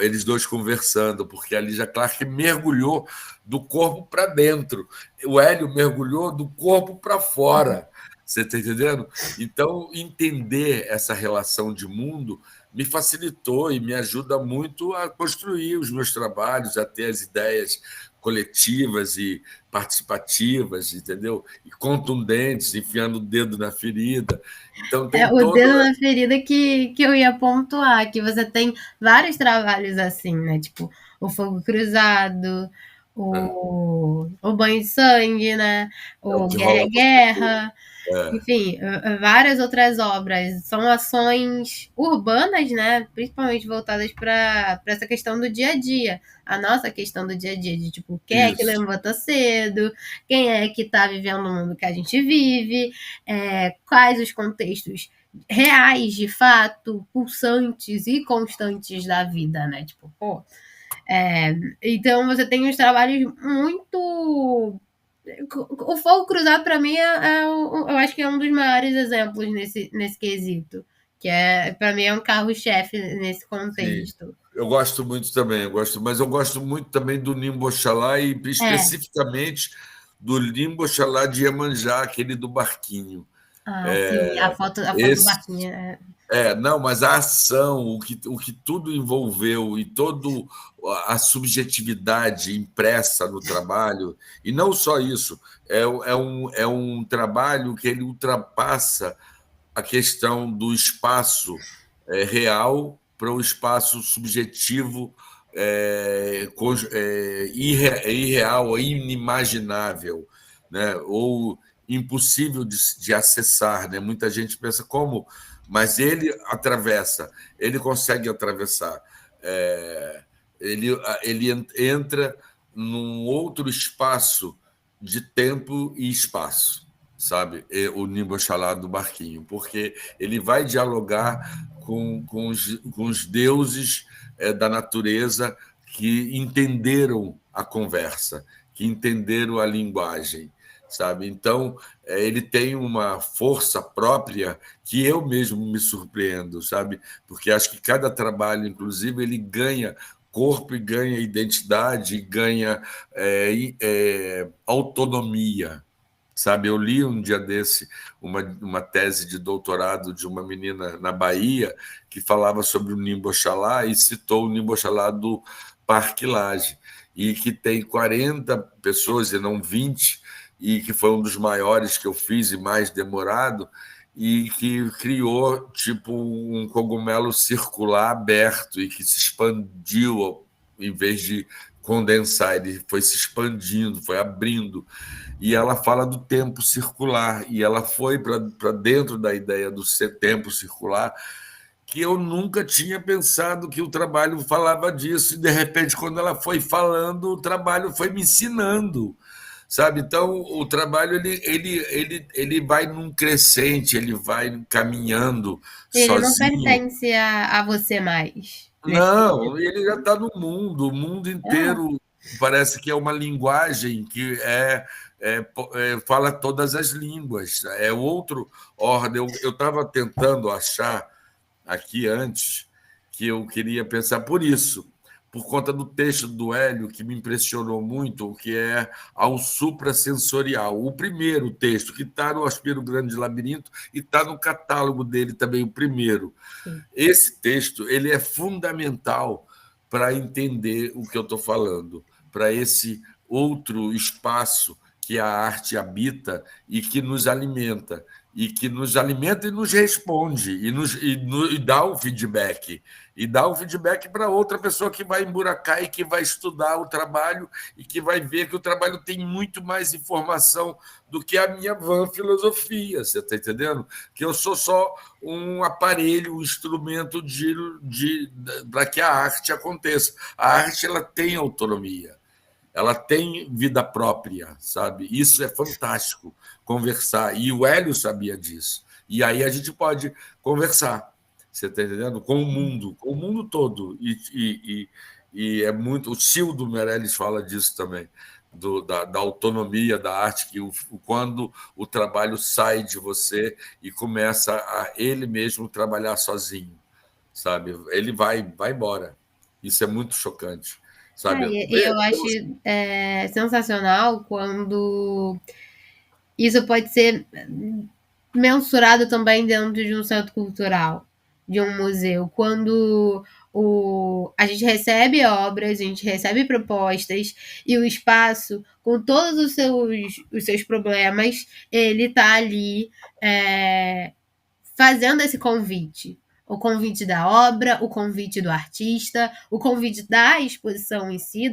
Eles dois conversando, porque a Lígia Clark mergulhou do corpo para dentro. O Hélio mergulhou do corpo para fora. Você está entendendo? Então, entender essa relação de mundo me facilitou e me ajuda muito a construir os meus trabalhos, a ter as ideias coletivas e participativas, entendeu? E contundentes, enfiando o dedo na ferida. Então, É tem o todo. dedo na ferida que eu ia pontuar, que você tem vários trabalhos assim, né? Tipo, o Fogo Cruzado, o Banho de Sangue, né? É o O que Guerra rola é com as pessoas. Guerra, enfim, várias outras obras. São ações urbanas, né? Principalmente voltadas para essa questão do dia a dia. A nossa questão do dia a dia, de tipo, quem é que Isso. levanta cedo, quem é que está vivendo no mundo que a gente vive, quais os contextos reais, de fato, pulsantes e constantes da vida, né? Tipo, pô. Então você tem uns trabalhos muito. O Fogo Cruzado, para mim, eu acho que é um dos maiores exemplos nesse quesito. Que para mim, é um carro-chefe nesse Sim. contexto. Eu gosto muito também, mas eu gosto muito também do Nimbo Oxalá e É. especificamente do Nimbo Oxalá de Iemanjá, aquele do barquinho. Ah, sim, a foto do Esse, barquinho. não, mas a ação, o que tudo envolveu e toda a subjetividade impressa no trabalho, e não só isso, é um trabalho que ele ultrapassa a questão do espaço real para o espaço subjetivo, irreal, inimaginável, né? Ou impossível de acessar. Né? Muita gente pensa como, mas ele consegue atravessar. Ele entra num outro espaço de tempo e espaço, sabe? O Nimbo Oxalá do Barquinho, porque ele vai dialogar com os deuses da natureza que entenderam a conversa, que entenderam a linguagem, sabe? Então, ele tem uma força própria que eu mesmo me surpreendo, sabe? Porque acho que cada trabalho, inclusive, ele ganha corpo e ganha identidade, e ganha autonomia, sabe? Eu li um dia desse uma tese de doutorado de uma menina na Bahia que falava sobre o Nimbo Oxalá e citou o Nimbo Oxalá do Parque Lage, e que tem 40 pessoas e não 20, e que foi um dos maiores que eu fiz e mais demorado, e que criou tipo um cogumelo circular aberto e que se expandiu em vez de condensar, ele foi se expandindo, foi abrindo. E ela fala do tempo circular, e ela foi para dentro da ideia do tempo circular, que eu nunca tinha pensado que o trabalho falava disso, e de repente, quando ela foi falando, o trabalho foi me ensinando, sabe? Então, o trabalho ele vai num crescente, ele vai caminhando Ele não sozinho. pertence a você mais, nesse Não, sentido. ele já está no mundo, o mundo Ah, inteiro parece que é uma linguagem que fala todas as línguas, é outro ordem. Eu estava tentando achar aqui antes, que eu queria pensar por isso, por conta do texto do Hélio, que me impressionou muito, que é ao suprassensorial. O primeiro texto, que está no Aspiro Grande Labirinto, e está no catálogo dele também, o primeiro. sim. Esse texto ele é fundamental para entender o que eu estou falando, para esse outro espaço que a arte habita e que nos alimenta, e nos responde, e dá o feedback. E dá o feedback para outra pessoa que vai emburacar e que vai estudar o trabalho e que vai ver que o trabalho tem muito mais informação do que a minha van filosofia, você está entendendo? Que eu sou só um aparelho, um instrumento para que a arte aconteça. A arte ela tem autonomia, ela tem vida própria, sabe? Isso é fantástico, conversar. E o Hélio sabia disso. E aí a gente pode conversar, você está entendendo? Com o mundo todo. E é muito. O Cildo Meirelles fala disso também, da autonomia da arte, que quando o trabalho sai de você e começa a ele mesmo trabalhar sozinho, sabe? Ele vai embora. Isso é muito chocante, sabe? E eu acho sensacional quando isso pode ser mensurado também dentro de um centro cultural, de um museu. Quando a gente recebe obras, a gente recebe propostas e o espaço, com todos os seus problemas, ele está ali fazendo esse convite. O convite da obra, o convite do artista, o convite da exposição em si,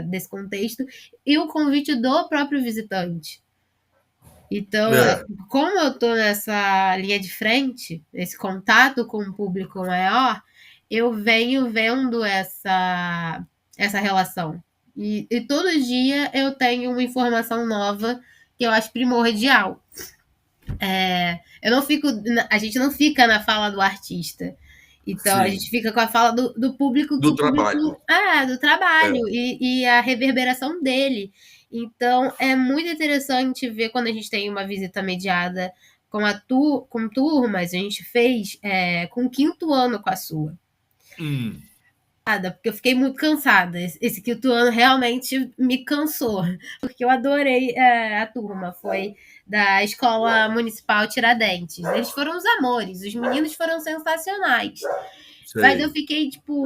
desse contexto, e o convite do próprio visitante. Então, É, como eu estou nessa linha de frente, esse contato com o público maior, eu venho vendo essa relação. E todo dia eu tenho uma informação nova que eu acho primordial. Eu não fico, a gente não fica na fala do artista. Então, a sim, gente fica com a fala do público, que do o público trabalho. do trabalho É, e a reverberação dele. Então, é muito interessante ver quando a gente tem uma visita mediada com turmas. A gente fez com o quinto ano com a sua. hum, Porque eu fiquei muito cansada. Esse quinto ano realmente me cansou, porque eu adorei a turma. Foi da Escola Municipal Tiradentes. Eles foram os amores, os meninos foram sensacionais. Mas eu sei. fiquei, tipo,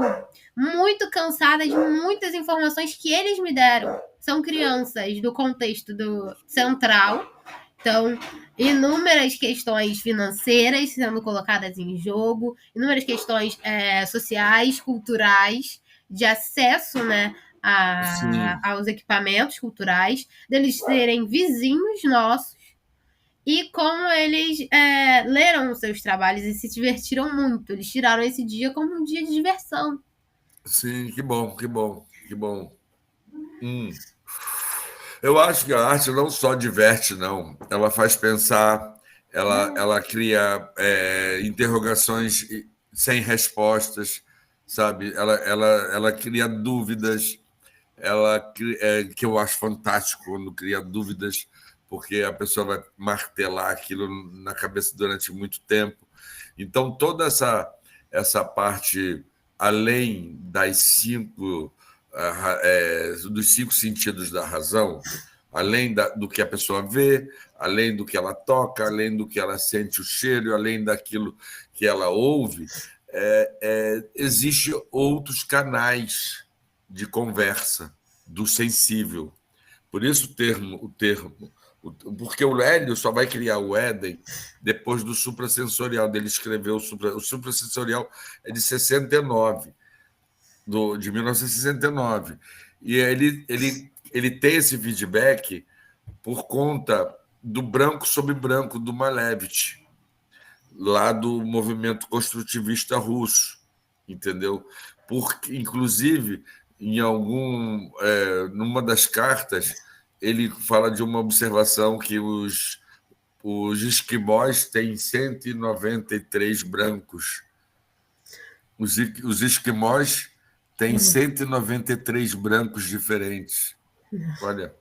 muito cansada de muitas informações que eles me deram. São crianças do contexto do central, então, inúmeras questões financeiras sendo colocadas em jogo, inúmeras questões sociais, culturais, de acesso, né, Sim, aos equipamentos culturais, deles serem vizinhos nossos, e como eles leram os seus trabalhos e se divertiram muito. Eles tiraram esse dia como um dia de diversão. sim, que bom, que bom, que bom. Hum. Eu acho que a arte não só diverte, não. Ela faz pensar, ela cria interrogações sem respostas, sabe? Ela cria dúvidas, que eu acho fantástico quando cria dúvidas, porque a pessoa vai martelar aquilo na cabeça durante muito tempo. Então, toda essa parte, além dos cinco sentidos da razão, além do que a pessoa vê, além do que ela toca, além do que ela sente o cheiro, além daquilo que ela ouve, existem outros canais de conversa do sensível. Por isso porque o Hélio só vai criar o Éden depois do suprassensorial, dele escreveu o suprassensorial é de 69, de 1969. E ele tem esse feedback por conta do branco sobre branco do Malevich, lá do movimento construtivista russo, entendeu? Porque, inclusive, numa das cartas, ele fala de uma observação que os esquimós têm 193 brancos. Os esquimós têm 193 brancos diferentes. Olha,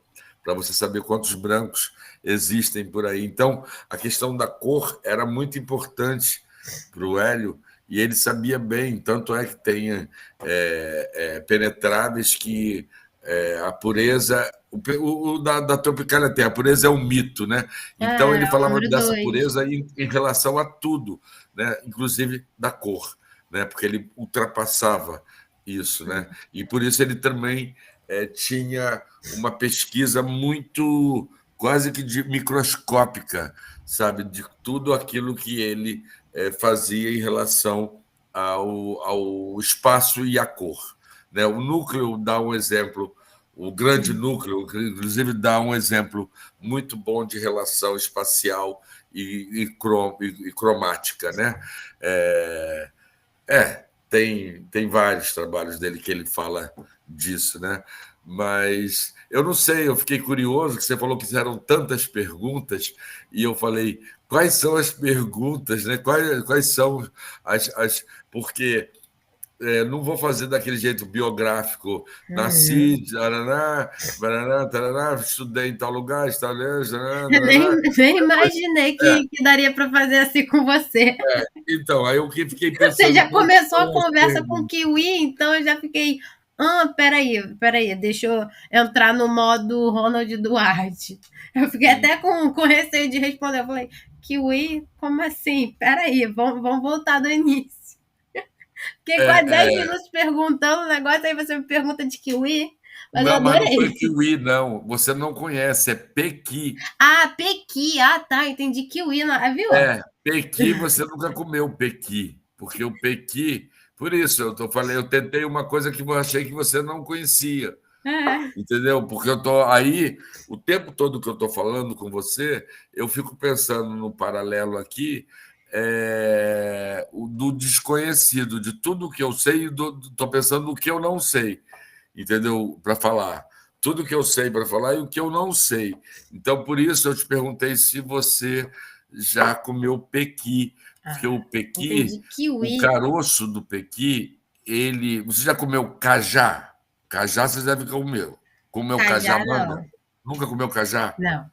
para você saber quantos brancos existem por aí. Então, a questão da cor era muito importante para o Hélio, e ele sabia bem, tanto é que tem penetráveis que a pureza... O da Tropicália tem, a pureza é um mito, né? Então, ele É o falava número dessa 2. pureza em relação a tudo, né? Inclusive da cor, né? Porque ele ultrapassava isso, né? E por isso ele também tinha uma pesquisa muito quase que microscópica, sabe, de tudo aquilo que ele fazia em relação ao espaço e à cor, né? O núcleo dá um exemplo, o grande núcleo, inclusive, dá um exemplo muito bom de relação espacial e cromática, né? Tem vários trabalhos dele que ele fala disso, né? Mas eu não sei, eu fiquei curioso que você falou que eram tantas perguntas e eu falei, quais são as perguntas, né? Quais são porque não vou fazer daquele jeito biográfico. Nasci, taraná, baraná, taraná, estudei em tal lugar, Nem imaginei que daria para fazer assim com você. Então, aí eu fiquei Você pensando, já quais começou a são as conversa com o perguntas? Kiwi, então eu já fiquei. Peraí, deixa eu entrar no modo Ronald Duarte. Eu fiquei até com receio de responder. Eu falei, Kiwi, como assim? Peraí, vamos voltar do início. Fiquei quase 10 É, minutos perguntando o negócio, aí você me pergunta de Kiwi, mas eu não, mas não foi adorei. kiwi, não. Você não conhece, é pequi. Ah, Pequi, tá, entendi Kiwi, viu? Pequi você nunca comeu pequi, porque o pequi, por isso eu tentei uma coisa que eu achei que você não conhecia, É. entendeu? Porque eu tô aí o tempo todo que eu estou falando com você, eu fico pensando no paralelo aqui do desconhecido, de tudo que eu sei, e estou pensando no que eu não sei, entendeu? Para falar. Tudo que eu sei para falar e o que eu não sei. Então, por isso, eu te perguntei se você já comeu pequi, porque o pequi, Entendi o Kiwi. caroço do pequi, ele. Você já comeu cajá? Cajá você deve comer. Comeu cajá Cajá, manga? não. Nunca comeu cajá? Não.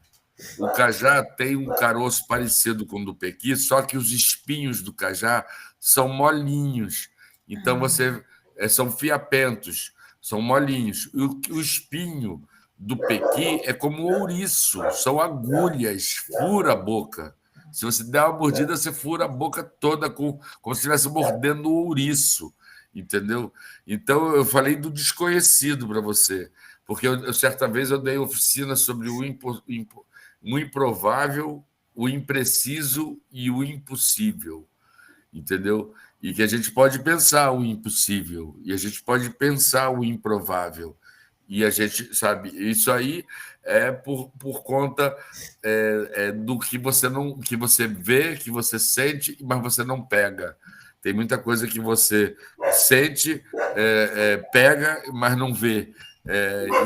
O cajá tem um caroço parecido com o do pequi, só que os espinhos do cajá são molinhos. Então você são fiapentos, são molinhos. E o espinho do pequi é como ouriço, são agulhas, fura a boca. Se você der uma mordida, você fura a boca toda como se estivesse mordendo o ouriço, entendeu? Então eu falei do desconhecido para você, porque certa vez eu dei oficina sobre o improvável, o impreciso e o impossível, entendeu? E que a gente pode pensar o impossível e a gente pode pensar o improvável. E a gente sabe, isso aí é por conta do que você não, que você vê, que você sente, mas você não pega. Tem muita coisa que você sente, pega, mas não vê.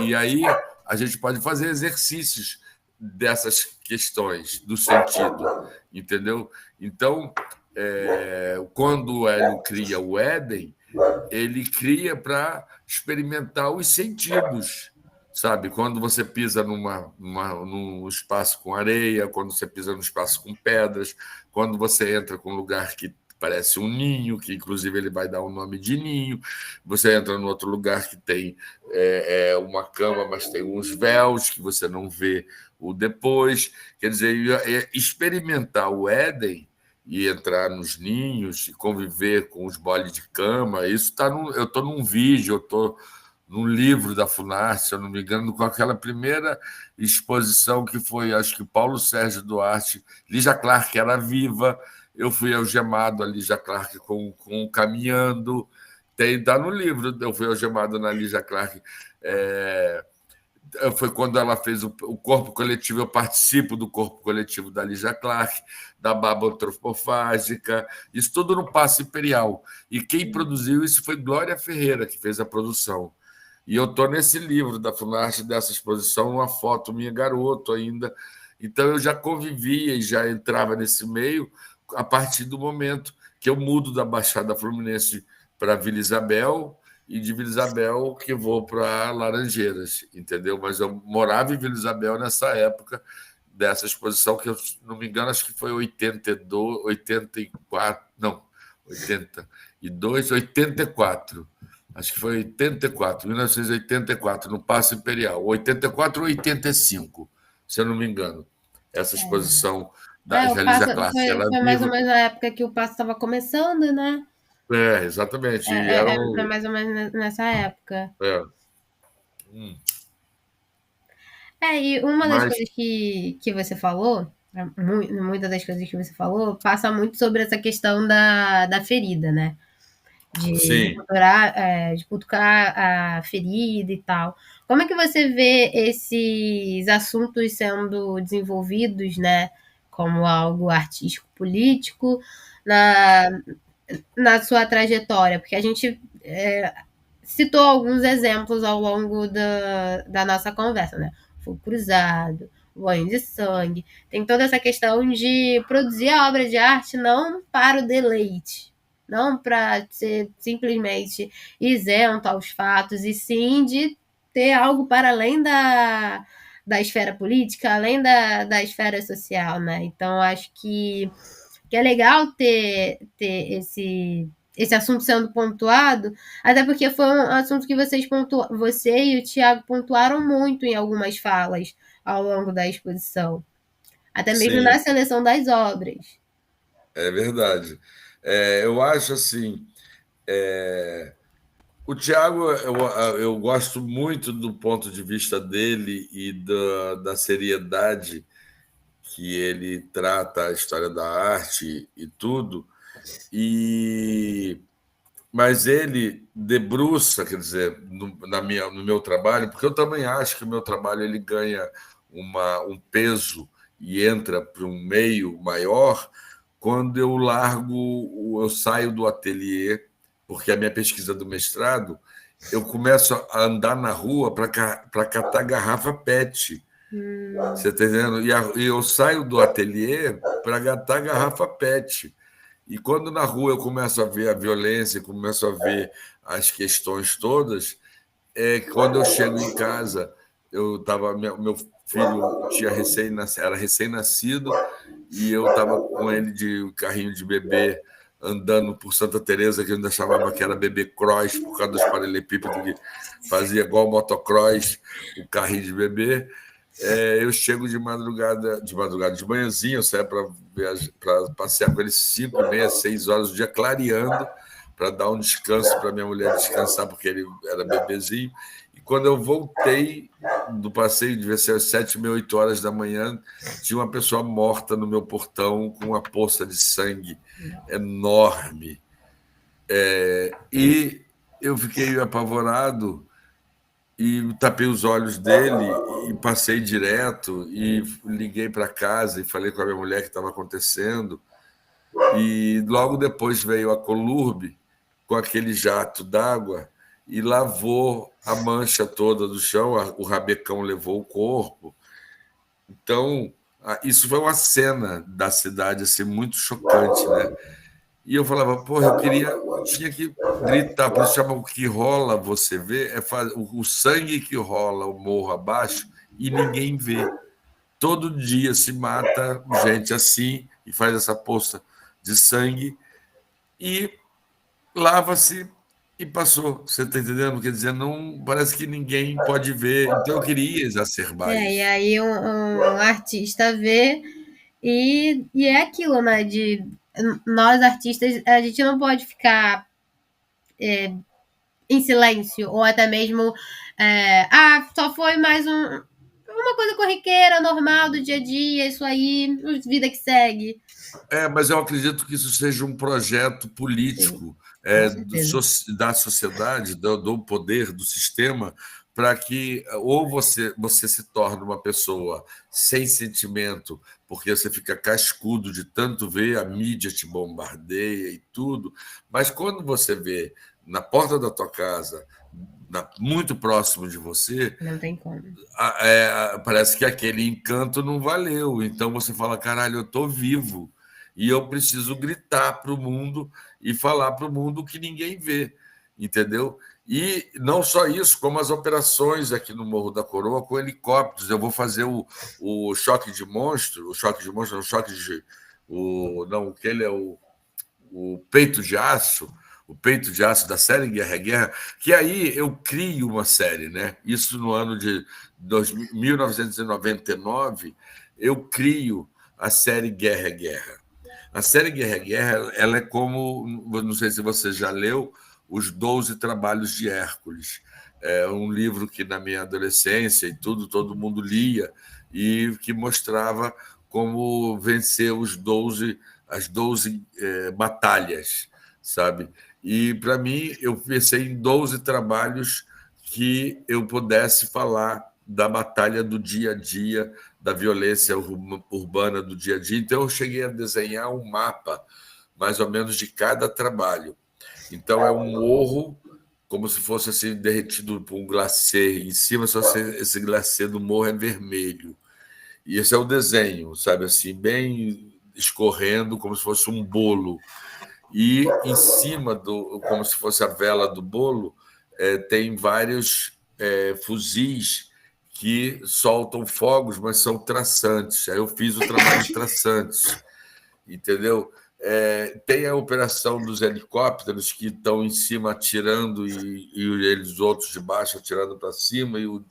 E aí a gente pode fazer exercícios dessas questões do sentido, entendeu? Então, quando o Hélio cria o Éden, ele cria para experimentar os sentidos, sabe? Quando você pisa num espaço com areia, quando você pisa num espaço com pedras, quando você entra com um lugar que parece um ninho, que inclusive ele vai dar o nome de ninho, você entra num outro lugar que tem uma cama, mas tem uns véus que você não vê o depois. Quer dizer, experimentar o Éden e entrar nos ninhos e conviver com os boles de cama, isso está eu estou num vídeo, eu estou num livro da Funarte, se eu não me engano, com aquela primeira exposição que foi, acho que Paulo Sérgio Duarte, Lígia Clark era viva, eu fui algemado a Lígia Clark com Caminhando, está no livro, eu fui algemado na Lígia Clark, foi quando ela fez o corpo coletivo, eu participo do corpo coletivo da Lígia Clark, da baba antropofágica, isso tudo no Paço Imperial. E quem produziu isso foi Glória Ferreira, que fez a produção. E eu estou nesse livro da Funarte, dessa exposição, uma foto minha, garoto ainda. Então eu já convivia e já entrava nesse meio a partir do momento que eu mudo da Baixada Fluminense para Vila Isabel, e de Vila Isabel que vou para Laranjeiras, entendeu? Mas eu morava em Vila Isabel nessa época dessa exposição, que eu não me engano, acho que foi 82, 84, não, 82, 84. Acho que foi 84, 1984, no Paço Imperial, 84 ou 85, se eu não me engano. Essa exposição da O Lígia Passo Clark, ela foi mais ou viva. menos na época que o Passo estava começando, né? Exatamente. E era Foi mais ou menos nessa época. é, E uma das mas, coisas que você falou, muitas das coisas que você falou, passa muito sobre essa questão da ferida, né? sim, De cutucar a ferida e tal. Como é que você vê esses assuntos sendo desenvolvidos, né? Como algo artístico-político na sua trajetória? Porque a gente citou alguns exemplos ao longo da nossa conversa, né? Fogo Cruzado, Banho de Sangue. Tem toda essa questão de produzir a obra de arte não para o deleite, não para ser simplesmente isento aos fatos, e sim de ter algo para além da esfera política, além da esfera social, né? Então, acho que é legal ter esse assunto sendo pontuado, até porque foi um assunto que você e o Tiago pontuaram muito em algumas falas ao longo da exposição, até mesmo na sim, seleção das obras. é verdade. Eu acho assim, o Tiago, eu gosto muito do ponto de vista dele e da seriedade que ele trata a história da arte e tudo, e mas ele debruça, quer dizer, no meu trabalho, porque eu também acho que o meu trabalho ele ganha um peso e entra para um meio maior quando eu saio do ateliê, porque a minha pesquisa do mestrado, eu começo a andar na rua para catar garrafa PET. Você está entendendo? E eu saio do ateliê para catar garrafa PET. E quando na rua eu começo a ver a violência, começo a ver as questões todas, quando eu chego em casa, meu filho era recém-nascido e eu estava com ele de carrinho de bebê andando por Santa Teresa, que eu ainda chamava que era bebê cross por causa dos paralelepípedos que fazia igual motocross, o carrinho de bebê. Eu chego de manhãzinha, eu saio para passear com ele 5 e meia, 6 horas do dia, clareando, para dar um descanso para minha mulher descansar, porque ele era bebezinho. E quando eu voltei do passeio, devia ser às 7h30, 8 horas da manhã, tinha uma pessoa morta no meu portão com uma poça de sangue enorme. E eu fiquei apavorado e tapei os olhos dele e passei direto e liguei para casa e falei com a minha mulher que estava acontecendo. E logo depois veio a Colurbe com aquele jato d'água e lavou a mancha toda do chão, o rabecão levou o corpo. Então, isso foi uma cena da cidade assim, muito chocante, né? E eu falava, porra, eu tinha que gritar, por isso chama o que rola, você vê, o sangue que rola o morro abaixo e ninguém vê. Todo dia se mata gente assim e faz essa poça de sangue e lava-se e passou. Você está entendendo? Quer dizer, não parece que ninguém pode ver. Então eu queria exacerbar E isso. aí um artista vê e é aquilo, né? De nós artistas, a gente não pode ficar em silêncio, ou até mesmo só foi mais uma coisa corriqueira, normal do dia a dia, isso aí, vida que segue. Mas eu acredito que isso seja um projeto Sim, político com certeza. da sociedade, do poder, do sistema, para que ou você se torne uma pessoa sem sentimento, porque você fica cascudo de tanto ver, a mídia te bombardeia e tudo, mas quando você vê na porta da tua casa, muito próximo de você, Não tem como. parece que aquele encanto não valeu. Então você fala, caralho, eu estou vivo e eu preciso gritar para o mundo e falar para o mundo que ninguém vê, entendeu? E não só isso, como as operações aqui no Morro da Coroa com helicópteros. Eu vou fazer o choque de monstro, o choque de. Não, aquele é o peito de aço, o peito de aço da série Guerra é Guerra, que aí eu crio uma série, né? Isso no ano de 1999, eu crio a série Guerra é Guerra. A série Guerra é Guerra, ela é como, não sei se você já leu, Os 12 Trabalhos de Hércules. É um livro que na minha adolescência e tudo, todo mundo lia e que mostrava como vencer as 12 batalhas, sabe? E para mim, eu pensei em 12 trabalhos que eu pudesse falar da batalha do dia a dia, da violência urbana do dia a dia. Então, eu cheguei a desenhar um mapa, mais ou menos, de cada trabalho. Então, é um morro, como se fosse assim, derretido por um glacê. Em cima, só esse glacê do morro é vermelho. E esse é o desenho, sabe assim, bem escorrendo, como se fosse um bolo. E em cima como se fosse a vela do bolo, tem vários fuzis que soltam fogos, mas são traçantes. Aí eu fiz o trabalho de traçantes, entendeu? Tem a operação dos helicópteros que estão em cima atirando e eles outros de baixo atirando para cima e o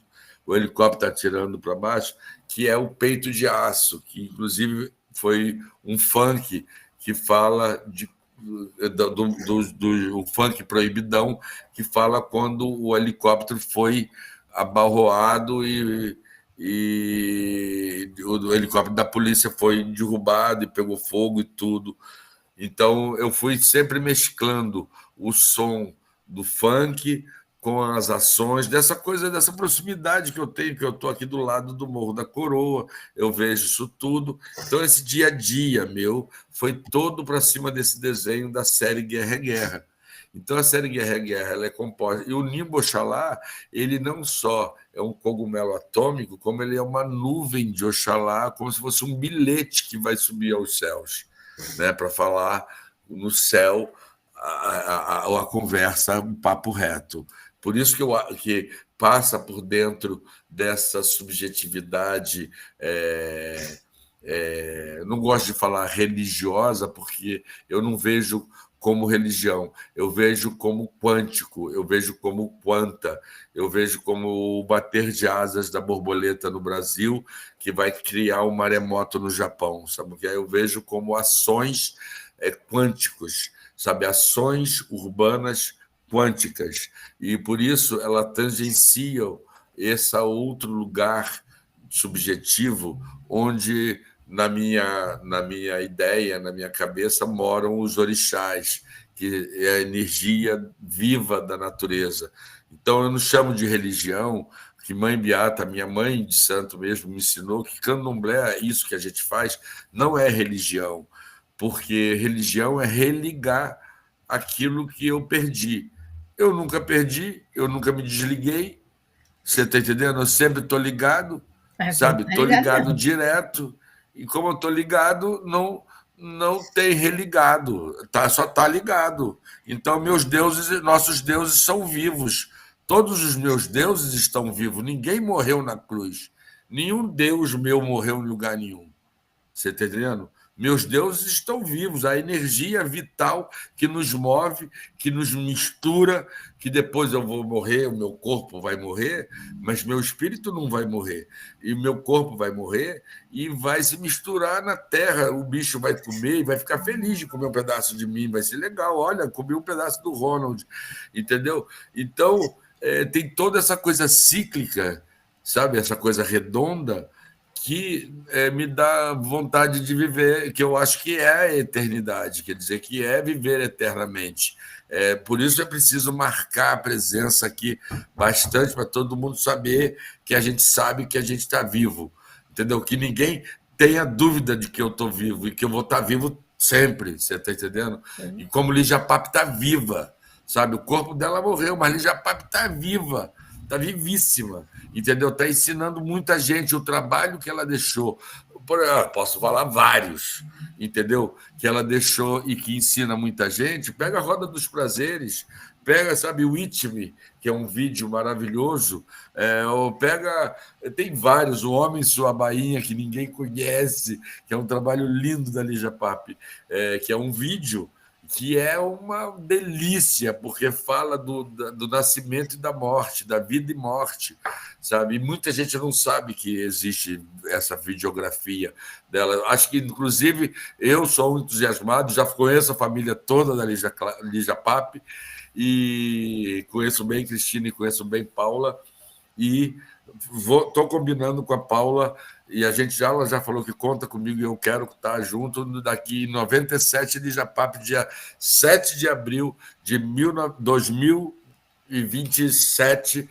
helicóptero atirando para baixo, que é o peito de aço, que inclusive foi um funk que fala do funk proibidão, que fala quando o helicóptero foi abalroado e o helicóptero da polícia foi derrubado e pegou fogo e tudo. Então, eu fui sempre mesclando o som do funk com as ações, dessa coisa, dessa proximidade que eu tenho, que eu estou aqui do lado do Morro da Coroa, eu vejo isso tudo. Então, esse dia a dia meu foi todo para cima desse desenho da série Guerra é Guerra. Então, a série Guerra é Guerra ela é composta. E o Nimbo Oxalá, ele não só é um cogumelo atômico, como ele é uma nuvem de Oxalá, como se fosse um bilhete que vai subir aos céus, né, para falar no céu a conversa, um papo reto. Por isso que passa por dentro dessa subjetividade. Não gosto de falar religiosa, porque eu não vejo como religião, eu vejo como quântico, eu vejo como quanta, eu vejo como o bater de asas da borboleta no Brasil, que vai criar um maremoto no Japão, sabe? Que eu vejo como ações quânticos, sabe? Ações urbanas quânticas, e por isso ela tangencia esse outro lugar subjetivo onde na minha ideia, na minha cabeça, moram os orixás, que é a energia viva da natureza. Então, eu não chamo de religião, que Mãe Beata, minha mãe de santo mesmo, me ensinou que candomblé, isso que a gente faz, não é religião, porque religião é religar aquilo que eu perdi. eu nunca perdi, eu nunca me desliguei. Você está entendendo? Eu sempre estou ligado, Sempre sabe? tá Estou ligado ligado mesmo. direto. E como eu estou ligado, não tem religado, tá? Só está ligado. Então, meus deuses, nossos deuses são vivos. Todos os meus deuses estão vivos. Ninguém morreu na cruz. Nenhum deus meu morreu em lugar nenhum. Você está entendendo? Meus deuses estão vivos, a energia vital que nos move, que nos mistura, que depois eu vou morrer, o meu corpo vai morrer, mas meu espírito não vai morrer. E o meu corpo vai morrer e vai se misturar na terra. O bicho vai comer e vai ficar feliz de comer um pedaço de mim, vai ser legal. Olha, comi um pedaço do Ronald, entendeu? Então, tem toda essa coisa cíclica, sabe? Essa coisa redonda que me dá vontade de viver, que eu acho que é a eternidade, quer dizer, que é viver eternamente. Por isso é preciso marcar a presença aqui bastante para todo mundo saber que a gente sabe que a gente está vivo, entendeu? Que ninguém tenha dúvida de que eu estou vivo e que eu vou estar vivo sempre, você está entendendo? E como Lígia Pape está viva, sabe? O corpo dela morreu, mas Lígia Pape está viva, está vivíssima, entendeu? Está ensinando muita gente o trabalho que ela deixou. Posso falar vários, entendeu? Que ela deixou e que ensina muita gente. Pega a Roda dos Prazeres, pega, sabe, o It Me, que é um vídeo maravilhoso, ou pega, tem vários, O Homem em Sua Bainha, que ninguém conhece, que é um trabalho lindo da Lígia Pape, que é um vídeo que é uma delícia, porque fala do nascimento e da morte, da vida e morte, sabe? E muita gente não sabe que existe essa videografia dela. Acho que, inclusive, eu sou um entusiasmado, já conheço a família toda da Lígia Pape, e conheço bem Cristina e conheço bem Paula, e estou combinando com a Paula, e ela já falou que conta comigo e eu quero estar junto daqui em 97 de Japap, dia 7 de abril de 2027.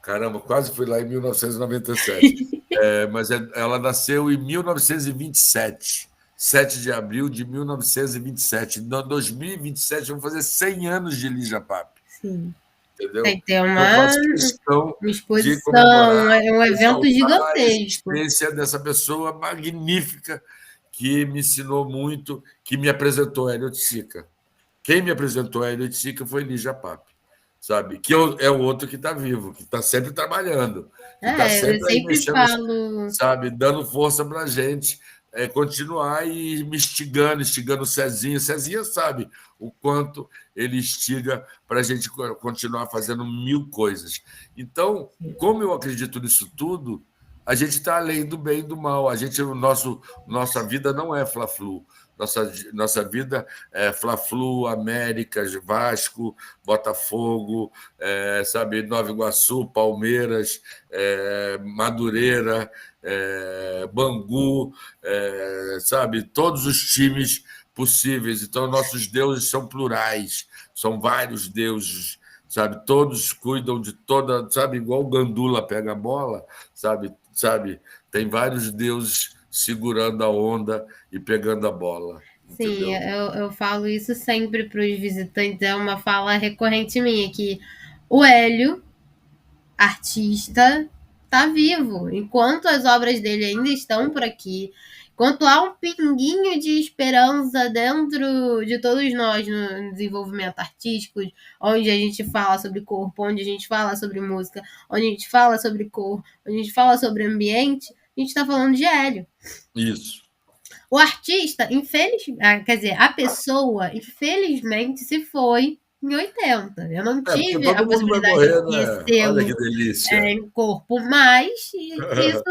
Caramba, quase fui lá em 1997. Mas ela nasceu em 1927. 7 de abril de 1927. Em 2027, vamos fazer 100 anos de Lígia Pape. Sim. Tem Entendeu? que ter Então, eu faço questão uma de exposição, comemorar, é um evento exaltar a gigantesco. existência dessa pessoa magnífica que me ensinou muito, que me apresentou Hélio Oiticica. Quem me apresentou Hélio Oiticica foi Lígia Pape, sabe? Que é o outro que está vivo, que está sempre trabalhando, que está Eu sempre aí sempre mexendo, falo. sabe? Dando força para a gente continuar e me instigando o Cezinha. Cezinha sabe o quanto ele instiga para a gente continuar fazendo mil coisas. Então, como eu acredito nisso tudo, a gente está além do bem e do mal. Nossa vida não é Fla-Flu. Nossa vida é Fla-Flu, América, Vasco, Botafogo, sabe, Nova Iguaçu, Palmeiras, Madureira, Bangu, sabe, todos os times possíveis. Então, nossos deuses são plurais, são vários deuses, sabe? Todos cuidam de toda, sabe, igual o Gandula pega a bola, sabe? Tem vários deuses segurando a onda e pegando a bola, Sim, entendeu? eu falo isso sempre para os visitantes, é uma fala recorrente minha, que o Hélio, artista, está vivo. Enquanto as obras dele ainda estão por aqui, enquanto há um pinguinho de esperança dentro de todos nós no desenvolvimento artístico, onde a gente fala sobre corpo, onde a gente fala sobre música, onde a gente fala sobre cor, onde a gente fala sobre ambiente, a gente está falando de Hélio. Isso. O artista, quer dizer, a pessoa, infelizmente, se foi em 80. Eu não Porque tive a todo mundo vai possibilidade de morrer, né? Olha que conhecê-lo delícia. em corpo, mas isso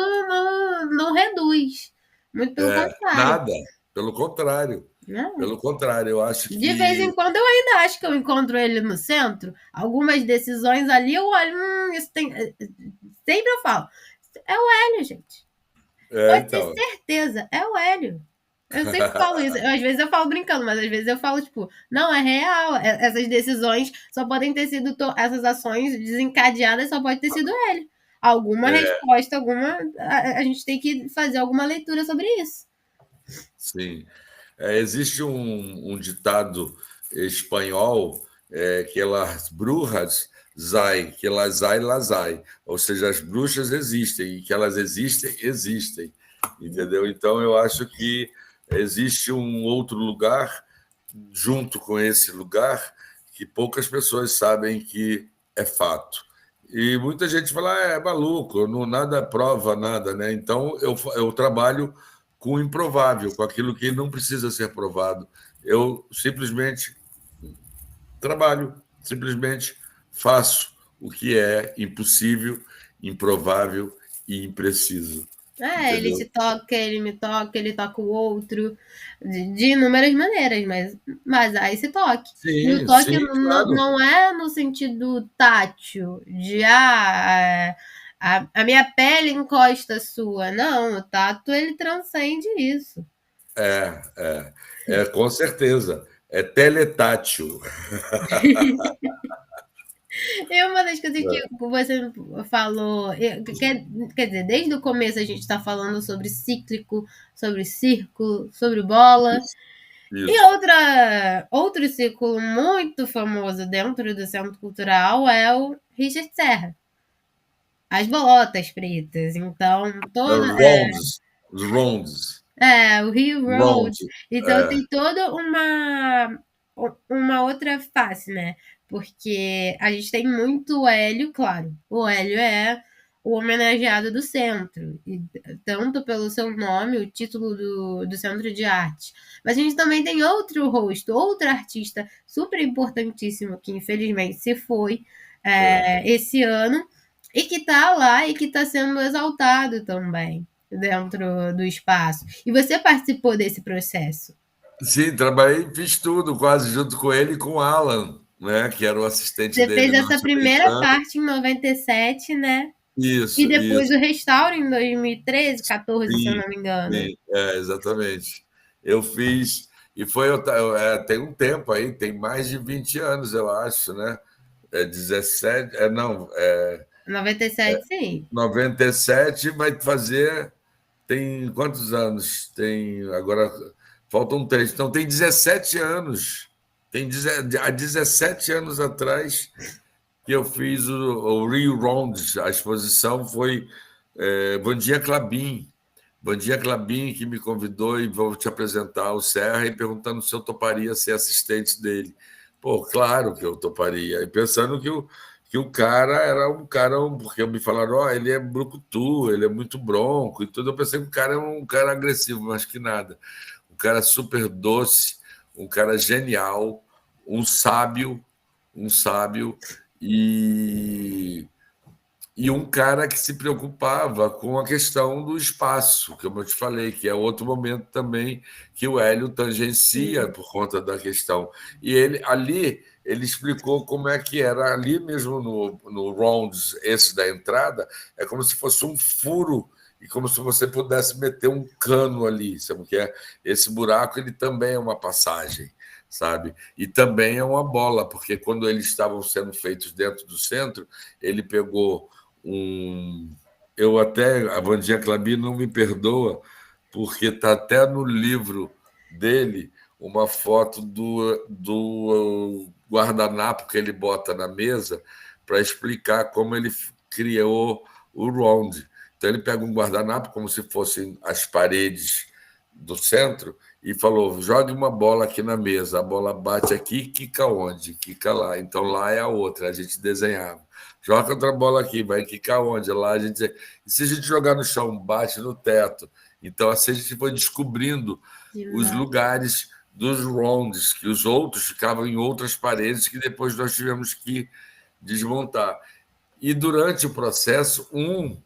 não reduz. Muito pelo contrário. Nada, pelo contrário. Né? Pelo contrário, eu acho De vez em que quando eu ainda acho que eu encontro ele no centro. Algumas decisões ali eu olho, isso tem. Sempre eu falo, é o Hélio, gente. Pode ter então. certeza, é o Hélio. Eu sempre falo isso. Às vezes eu falo brincando, mas às vezes eu falo, tipo, não, é real. Essas decisões só podem ter sido. Essas ações desencadeadas só pode ter sido ele. Alguma resposta, alguma. A gente tem que fazer alguma leitura sobre isso. Sim. Existe um ditado espanhol que elas brujas zai, que elas zai, lazai. Ou seja, as bruxas existem, e que elas existem, existem. Entendeu? Então, eu acho que existe um outro lugar junto com esse lugar que poucas pessoas sabem que é fato. E muita gente fala, é maluco, não, nada prova nada, né? Então, eu trabalho com o improvável, com aquilo que não precisa ser provado. Eu simplesmente trabalho, simplesmente faço o que é impossível, improvável e impreciso. Ele Entendeu? te toca, ele me toca, ele toca o outro, de inúmeras maneiras, mas há esse toque. E o Sim, toque sim, claro. não é no sentido tátil, de a minha pele encosta a sua. Não, o tato ele transcende isso. Com certeza. É teletátil. E uma das coisas que você falou, quer dizer, desde o começo a gente está falando sobre cíclico, sobre círculo, sobre bola. Isso, E isso. outro círculo muito famoso dentro do Centro Cultural é o Richard Serra, as bolotas pretas. Então, Os ronds, o Rio Road. round. Então, É, tem toda uma outra face, né? Porque a gente tem muito o Hélio, claro. O Hélio é o homenageado do centro, e tanto pelo seu nome, o título do Centro de Arte. Mas a gente também tem outro rosto, outro artista super importantíssimo, que infelizmente se foi é. esse ano, e que está lá e que está sendo exaltado também dentro do espaço. E você participou desse processo? Sim, trabalhei, fiz tudo quase junto com ele e com o Alan, né, que era o assistente Você fez dele essa primeira norte-americano. parte em 97, né? E Isso, depois isso. o restauro em 2013, 14, se eu Sim, não me engano. sim, exatamente. Eu fiz, e foi, tem um tempo aí, tem mais de 20 anos, eu acho, né? 17, não, 97, sim. 97 vai fazer, tem quantos anos? Tem, agora, faltam 3, então tem 17 anos. Há 17 anos atrás que eu fiz o Rio Round, a exposição foi Vandia Clabin. Vandia Clabin que me convidou e vou te apresentar o Serra e perguntando se eu toparia ser assistente dele. Pô, claro que eu toparia. E pensando que o cara era um cara, porque me falaram, ó, ele é brucutu, ele é muito bronco e tudo. Eu pensei que o cara é um cara agressivo, mas que nada. Um cara super doce, um cara genial, um sábio, um sábio e um cara que se preocupava com a questão do espaço, como eu te falei, que é outro momento também que o Hélio tangencia Sim. por conta da questão. E ele ali ele explicou como é que era ali mesmo no rounds esse da entrada, é como se fosse um furo e como se você pudesse meter um cano ali, sabe o que é? Esse buraco ele também é uma passagem, sabe? E também é uma bola, porque quando eles estavam sendo feitos dentro do centro, ele pegou eu até, a Vandinha Clabin não me perdoa, porque está até no livro dele uma foto do guardanapo que ele bota na mesa para explicar como ele criou o round. Então, ele pega um guardanapo como se fossem as paredes do centro e falou: jogue uma bola aqui na mesa, a bola bate aqui, quica onde? Quica lá. Então, lá é a outra, a gente desenhava. Joga outra bola aqui, vai quicar onde? Lá a gente. E se a gente jogar no chão, bate no teto. Então, assim a gente foi descobrindo os Demais. lugares dos rounds, que os outros ficavam em outras paredes que depois nós tivemos que desmontar. E durante o processo,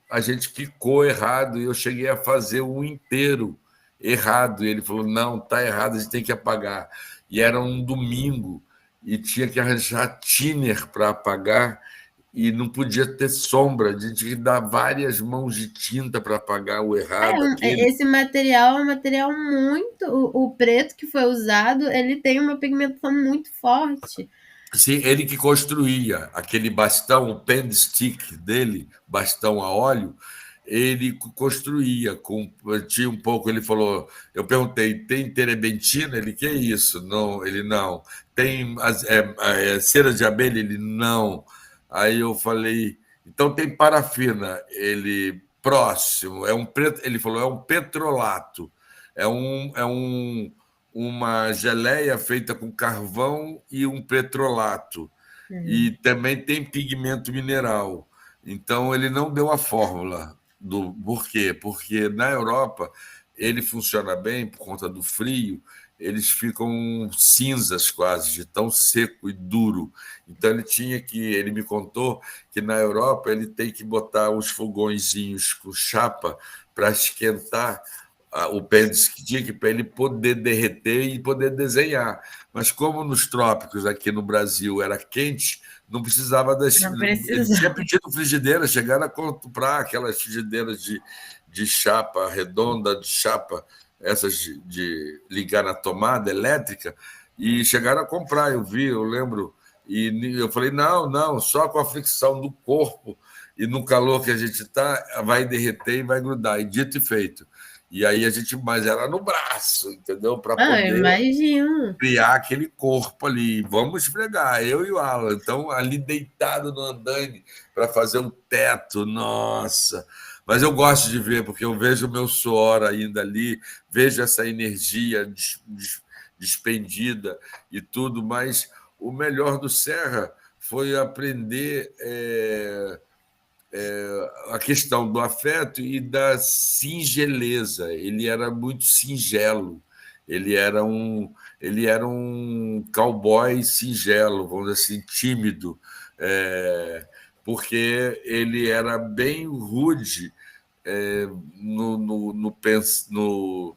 a gente ficou errado e eu cheguei a fazer um inteiro errado. E ele falou: não, tá errado, a gente tem que apagar. E era um domingo e tinha que arranjar thinner para apagar e não podia ter sombra, a gente tinha que dar várias mãos de tinta para apagar o errado aquele. Esse material é um material muito. O preto que foi usado, ele tem uma pigmentação muito forte. Sim, ele que construía aquele bastão, o pen stick dele, bastão a óleo, ele construía. Tinha um pouco, ele falou, eu perguntei, tem terebentina? Ele, que é isso? Não, ele não. Tem cera de abelha? Ele, não. Aí eu falei, então tem parafina? Ele, próximo. Ele falou, é um petrolato. Uma geleia feita com carvão e um petrolato. E também tem pigmento mineral. Então, ele não deu a fórmula do por quê? Porque na Europa ele funciona bem por conta do frio, eles ficam cinzas quase, de tão seco e duro. Então ele me contou que na Europa ele tem que botar uns fogõezinhos com chapa para esquentar o pendisk para ele poder derreter e poder desenhar. Mas como nos trópicos aqui no Brasil era quente, não precisava das. Não Ele precisa. tinha pedido frigideira, chegaram a comprar aquelas frigideiras de chapa redonda, de chapa, essas de ligar na tomada elétrica, e chegaram a comprar, eu vi, eu lembro. E eu falei, não, não, só com a fricção do corpo e no calor que a gente está, vai derreter e vai grudar. E dito e feito. E aí mas era no braço, entendeu? Para Eu poder imagino. criar aquele corpo ali. Vamos esfregar, eu e o Alan. Então, ali deitado no andaime para fazer um teto, nossa. Mas eu gosto de ver, porque eu vejo o meu suor ainda ali, vejo essa energia despendida e tudo, mas o melhor do Serra foi aprender a questão do afeto e da singeleza. Ele era muito singelo. Ele era um cowboy singelo, vamos dizer assim, tímido, porque ele era bem rude no, no, no,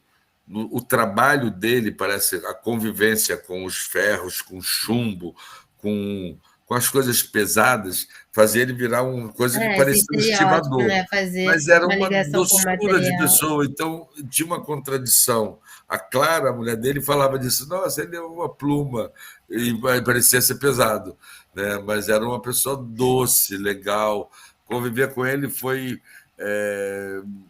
o trabalho dele, parece, a convivência com os ferros, com chumbo, com as coisas pesadas, fazia ele virar uma coisa que Esse parecia um estereótipo, estivador. né? Fazer Mas era uma uma ligação com o doçura de material. pessoa, então tinha uma contradição. A Clara, a mulher dele, falava disso, nossa, ele é uma pluma, e parecia ser pesado, né? Mas era uma pessoa doce, legal. Conviver com ele foi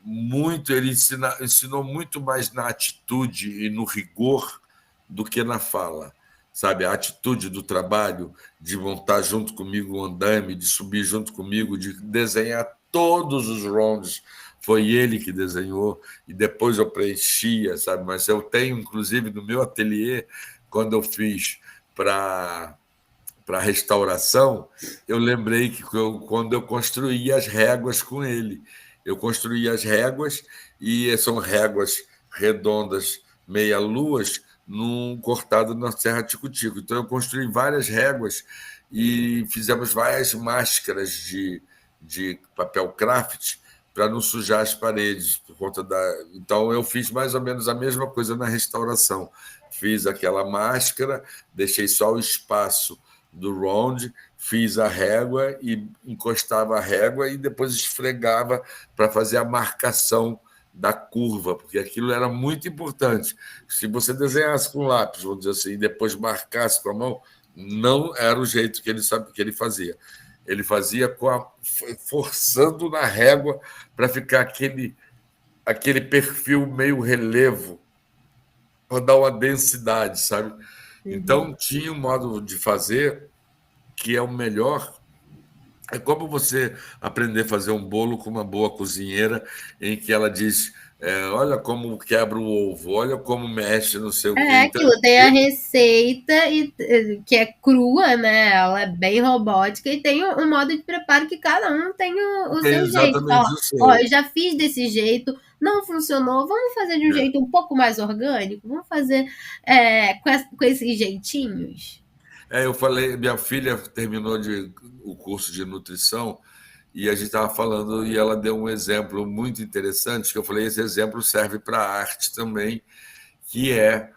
muito, ele ensinou muito mais na atitude e no rigor do que na fala, sabe? A atitude do trabalho, de montar junto comigo o andaime, de subir junto comigo, de desenhar todos os rounds. Foi ele que desenhou e depois eu preenchia, sabe? Mas eu tenho, inclusive, no meu ateliê, quando eu fiz para restauração, eu lembrei que quando eu construí as réguas com ele, eu construí as réguas e são réguas redondas, meia-luas, cortado na Serra Tico-Tico. Então, eu construí várias réguas e fizemos várias máscaras de papel craft para não sujar as paredes por conta da. Então, eu fiz mais ou menos a mesma coisa na restauração. Fiz aquela máscara, deixei só o espaço do round, fiz a régua e encostava a régua e depois esfregava para fazer a marcação da curva, porque aquilo era muito importante. Se você desenhasse com lápis, vamos dizer assim, e depois marcasse com a mão, não era o jeito que ele fazia. Ele fazia forçando na régua para ficar aquele perfil meio relevo, para dar uma densidade, sabe? Então, tinha um modo de fazer que é o melhor. É como você aprender a fazer um bolo com uma boa cozinheira, em que ela diz: olha como quebra o ovo, olha como mexe, não sei o quê. É Então, aquilo, tem a receita que é crua, né? Ela é bem robótica e tem um modo de preparo que cada um tem o tem seu jeito. exatamente Fala, o ó, seu. eu já fiz desse jeito, não funcionou, vamos fazer de um jeito um pouco mais orgânico, vamos fazer com esses jeitinhos. Eu falei, minha filha terminou o curso de nutrição e a gente estava falando e ela deu um exemplo muito interessante que eu falei, esse exemplo serve para a arte também, que é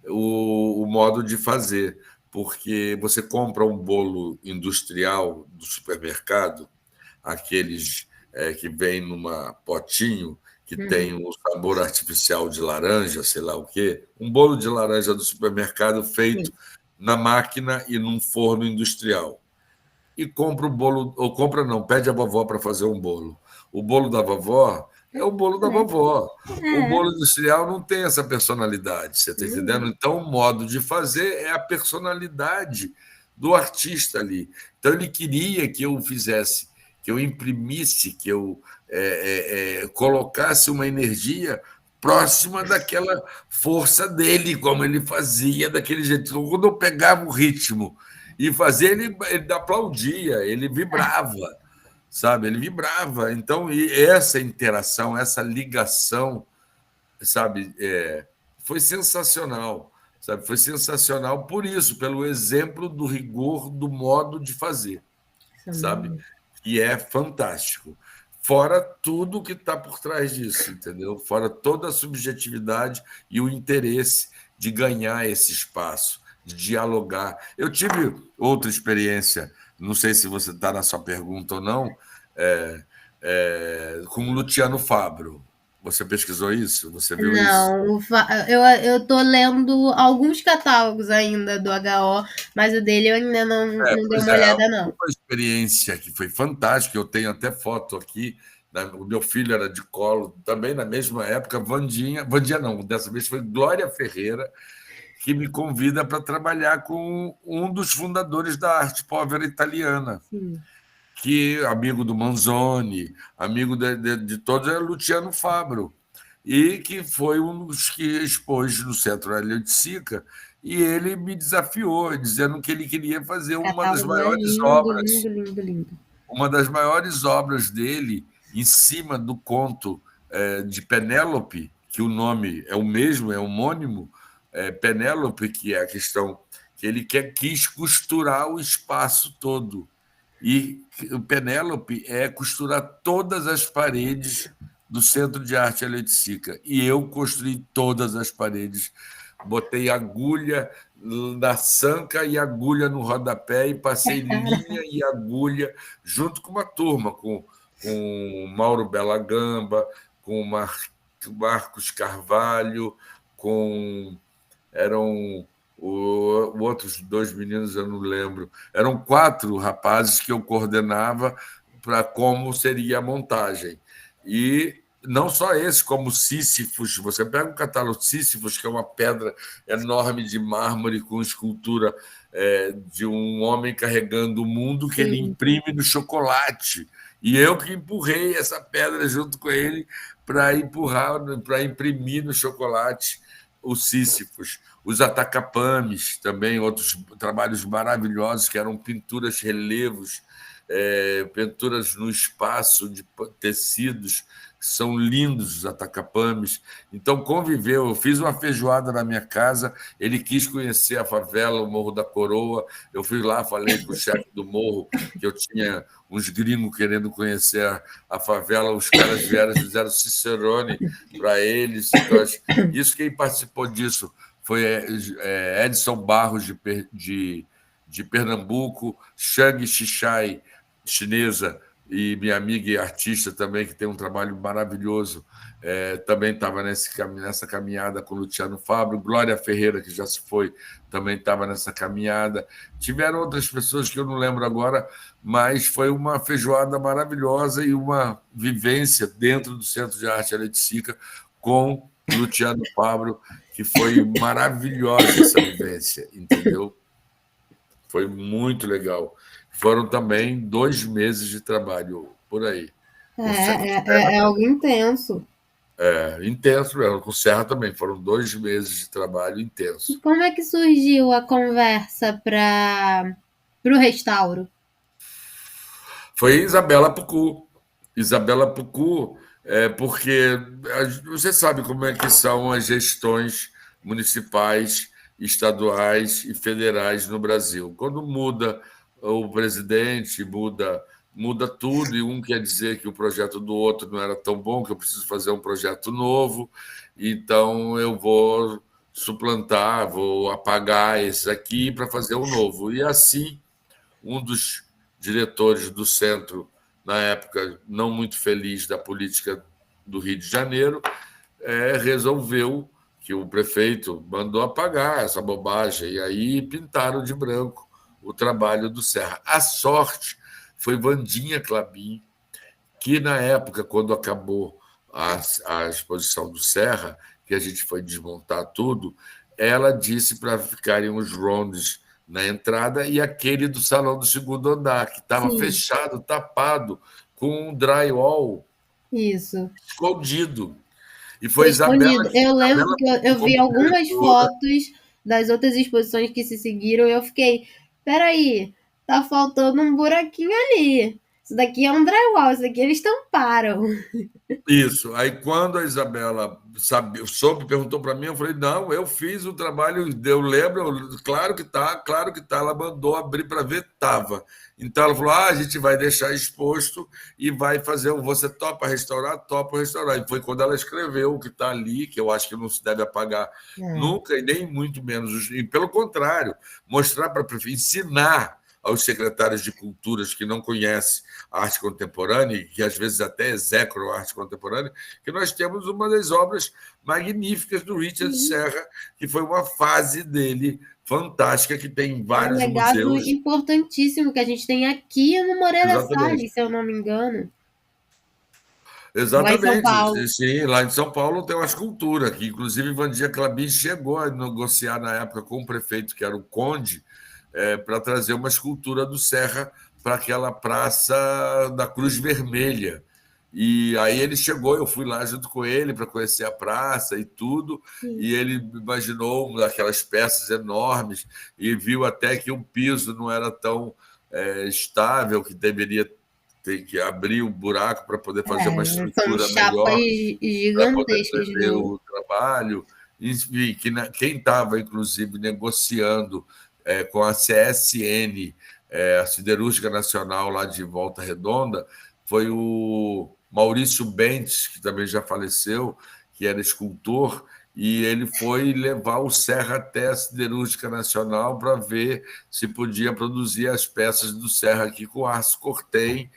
o modo de fazer, porque você compra um bolo industrial do supermercado, aqueles que vem numa potinho que tem um sabor artificial de laranja, sei lá o quê, um bolo de laranja do supermercado feito Sim. na máquina e num forno industrial. e compra o bolo, ou compra não, pede a vovó para fazer um bolo. O bolo da vovó é o bolo da vovó. O bolo industrial não tem essa personalidade, você está entendendo? Então, o modo de fazer é a personalidade do artista ali. Então, ele queria que eu fizesse, que eu imprimisse, que eu colocasse uma energia próxima daquela força dele, como ele fazia, daquele jeito. Então, quando eu pegava o ritmo e fazia, ele aplaudia, ele vibrava, sabe? Ele vibrava. Então, e essa interação, essa ligação, sabe, foi sensacional, sabe? Foi sensacional por isso, pelo exemplo do rigor do modo de fazer, sabe? E é fantástico. Fora tudo que está por trás disso, entendeu? Fora toda a subjetividade e o interesse de ganhar esse espaço, de dialogar. Eu tive outra experiência, não sei se você está na sua pergunta ou não, com o Luciano Fabro. Você pesquisou isso? Você viu isso? Não, eu tô lendo alguns catálogos ainda do HO, mas o dele eu ainda não dei Pois uma é, olhada, não. uma experiência que foi fantástica, eu tenho até foto aqui, né? O meu filho era de colo, também na mesma época, Vandinha não, dessa vez foi Glória Ferreira, que me convida para trabalhar com um dos fundadores da arte povera italiana, Sim. que amigo do Manzoni, amigo de todos, é Luciano Fabro, e que foi um dos que expôs no Centro Hélio de Sica, e ele me desafiou, dizendo que ele queria fazer O catálogo é lindo, lindo, lindo. uma das maiores obras dele, em cima do conto de Penélope, que o nome é o mesmo, é homônimo, Penélope, que é a questão que ele quis costurar o espaço todo. E o Penélope é costurar todas as paredes do Centro de Arte Hélio de Sica. E eu construí todas as paredes. Botei agulha na sanca e agulha no rodapé e passei linha e agulha junto com uma turma, com Mauro Bela Gamba, com Marcos Carvalho, com eram outros dois meninos, eu não lembro. Eram quatro rapazes que eu coordenava para como seria a montagem. E não só esse, como Sísifos. Você pega o catálogo Sísifos, que é uma pedra enorme de mármore com escultura de um homem carregando o mundo que ele Sim. imprime no chocolate. E eu que empurrei essa pedra junto com ele para imprimir no chocolate o Sísifos. Os Atacapames, também, outros trabalhos maravilhosos, que eram pinturas relevos, pinturas no espaço de tecidos, que são lindos os Atacapames. Então, conviveu. Eu fiz uma feijoada na minha casa, ele quis conhecer a favela, o Morro da Coroa. Eu fui lá, falei com o chefe do morro que eu tinha uns gringos querendo conhecer a favela, os caras vieram e fizeram Cicerone para eles. Então, isso, quem participou disso foi Edson Barros, de Pernambuco, Shang Xixai, chinesa, e minha amiga e artista também, que tem um trabalho maravilhoso, também estava nessa caminhada com o Luciano Fabro. Glória Ferreira, que já se foi, também estava nessa caminhada. Tiveram outras pessoas que eu não lembro agora, mas foi uma feijoada maravilhosa e uma vivência dentro do Centro de Arte Hélio de Sica com Luciano Fabro, que foi maravilhosa essa vivência, entendeu? Foi muito legal. Foram também 2 meses de trabalho por aí. Com É algo intenso. intenso mesmo. Com Serra também. Foram 2 meses de trabalho E intenso. como é que surgiu a conversa para o restauro? Foi Isabela Pucu. Isabela Pucu, porque você sabe como é que são as gestões municipais, estaduais e federais no Brasil. Quando muda o presidente, muda tudo, e um quer dizer que o projeto do outro não era tão bom, que eu preciso fazer um projeto novo, então eu vou suplantar, vou apagar esse aqui para fazer um novo. E assim, um dos diretores do centro, na época não muito feliz da política do Rio de Janeiro, resolveu que o prefeito mandou apagar essa bobagem, e aí pintaram de branco o trabalho do Serra. A sorte foi Wandinha Klabin, que, na época, quando acabou a exposição do Serra, que a gente foi desmontar tudo, ela disse para ficarem os rounds na entrada e aquele do salão do segundo andar, que estava Sim, fechado, tapado, com um drywall isso. escondido. E foi Foi escondido. Eu lembro Isabela que eu vi como algumas diretora. fotos das outras exposições que se seguiram e eu fiquei, peraí, tá faltando um buraquinho ali. Isso daqui é um drywall, isso daqui eles tamparam. Isso. Aí, quando a Isabela soube, perguntou para mim, eu falei: não, eu fiz o trabalho, eu lembro, claro que tá, claro que tá. Ela mandou abrir para ver, estava. Então, ela falou: a gente vai deixar exposto e vai fazer. Você topa restaurar? Topa restaurar. E foi quando ela escreveu o que está ali, que eu acho que não se deve apagar É, nunca, e nem muito menos. E, pelo contrário, mostrar para ensinar aos secretários de culturas que não conhecem a arte contemporânea, e que às vezes até execram a arte contemporânea, que nós temos uma das obras magníficas do Richard sim. Serra, que foi uma fase dele fantástica, que tem em É um vários legado museus. importantíssimo que a gente tem aqui no Moreira Exatamente. Salles, se eu não me engano, lá em São Exatamente. Paulo. Sim, lá em São Paulo tem uma escultura, que inclusive Vandia Clabin chegou a negociar na época com o prefeito, que era o Conde, para trazer uma escultura do Serra para aquela praça da Cruz Vermelha. E aí ele chegou, eu fui lá junto com ele para conhecer a praça e tudo, Sim. e ele imaginou aquelas peças enormes e viu até que o piso não era tão estável, que deveria ter que abrir o buraco para poder fazer uma É, são estrutura chapas melhor, para poder gigantescas prever do. o trabalho. Enfim, quem estava, inclusive, negociando com a CSN, a Siderúrgica Nacional lá de Volta Redonda, foi o Maurício Bentes, que também já faleceu, que era escultor, e ele foi levar o Serra até a Siderúrgica Nacional para ver se podia produzir as peças do Serra aqui com aço cortem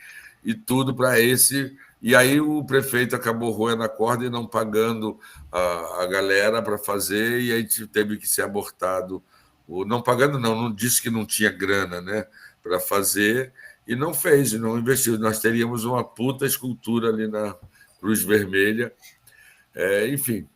e tudo para esse. E aí o prefeito acabou roendo a corda e não pagando a galera para fazer, e aí teve que ser abortado. Não pagando, não disse que não tinha grana, né, para fazer, e não fez, não investiu. Nós teríamos uma puta escultura ali na Cruz Vermelha. Enfim,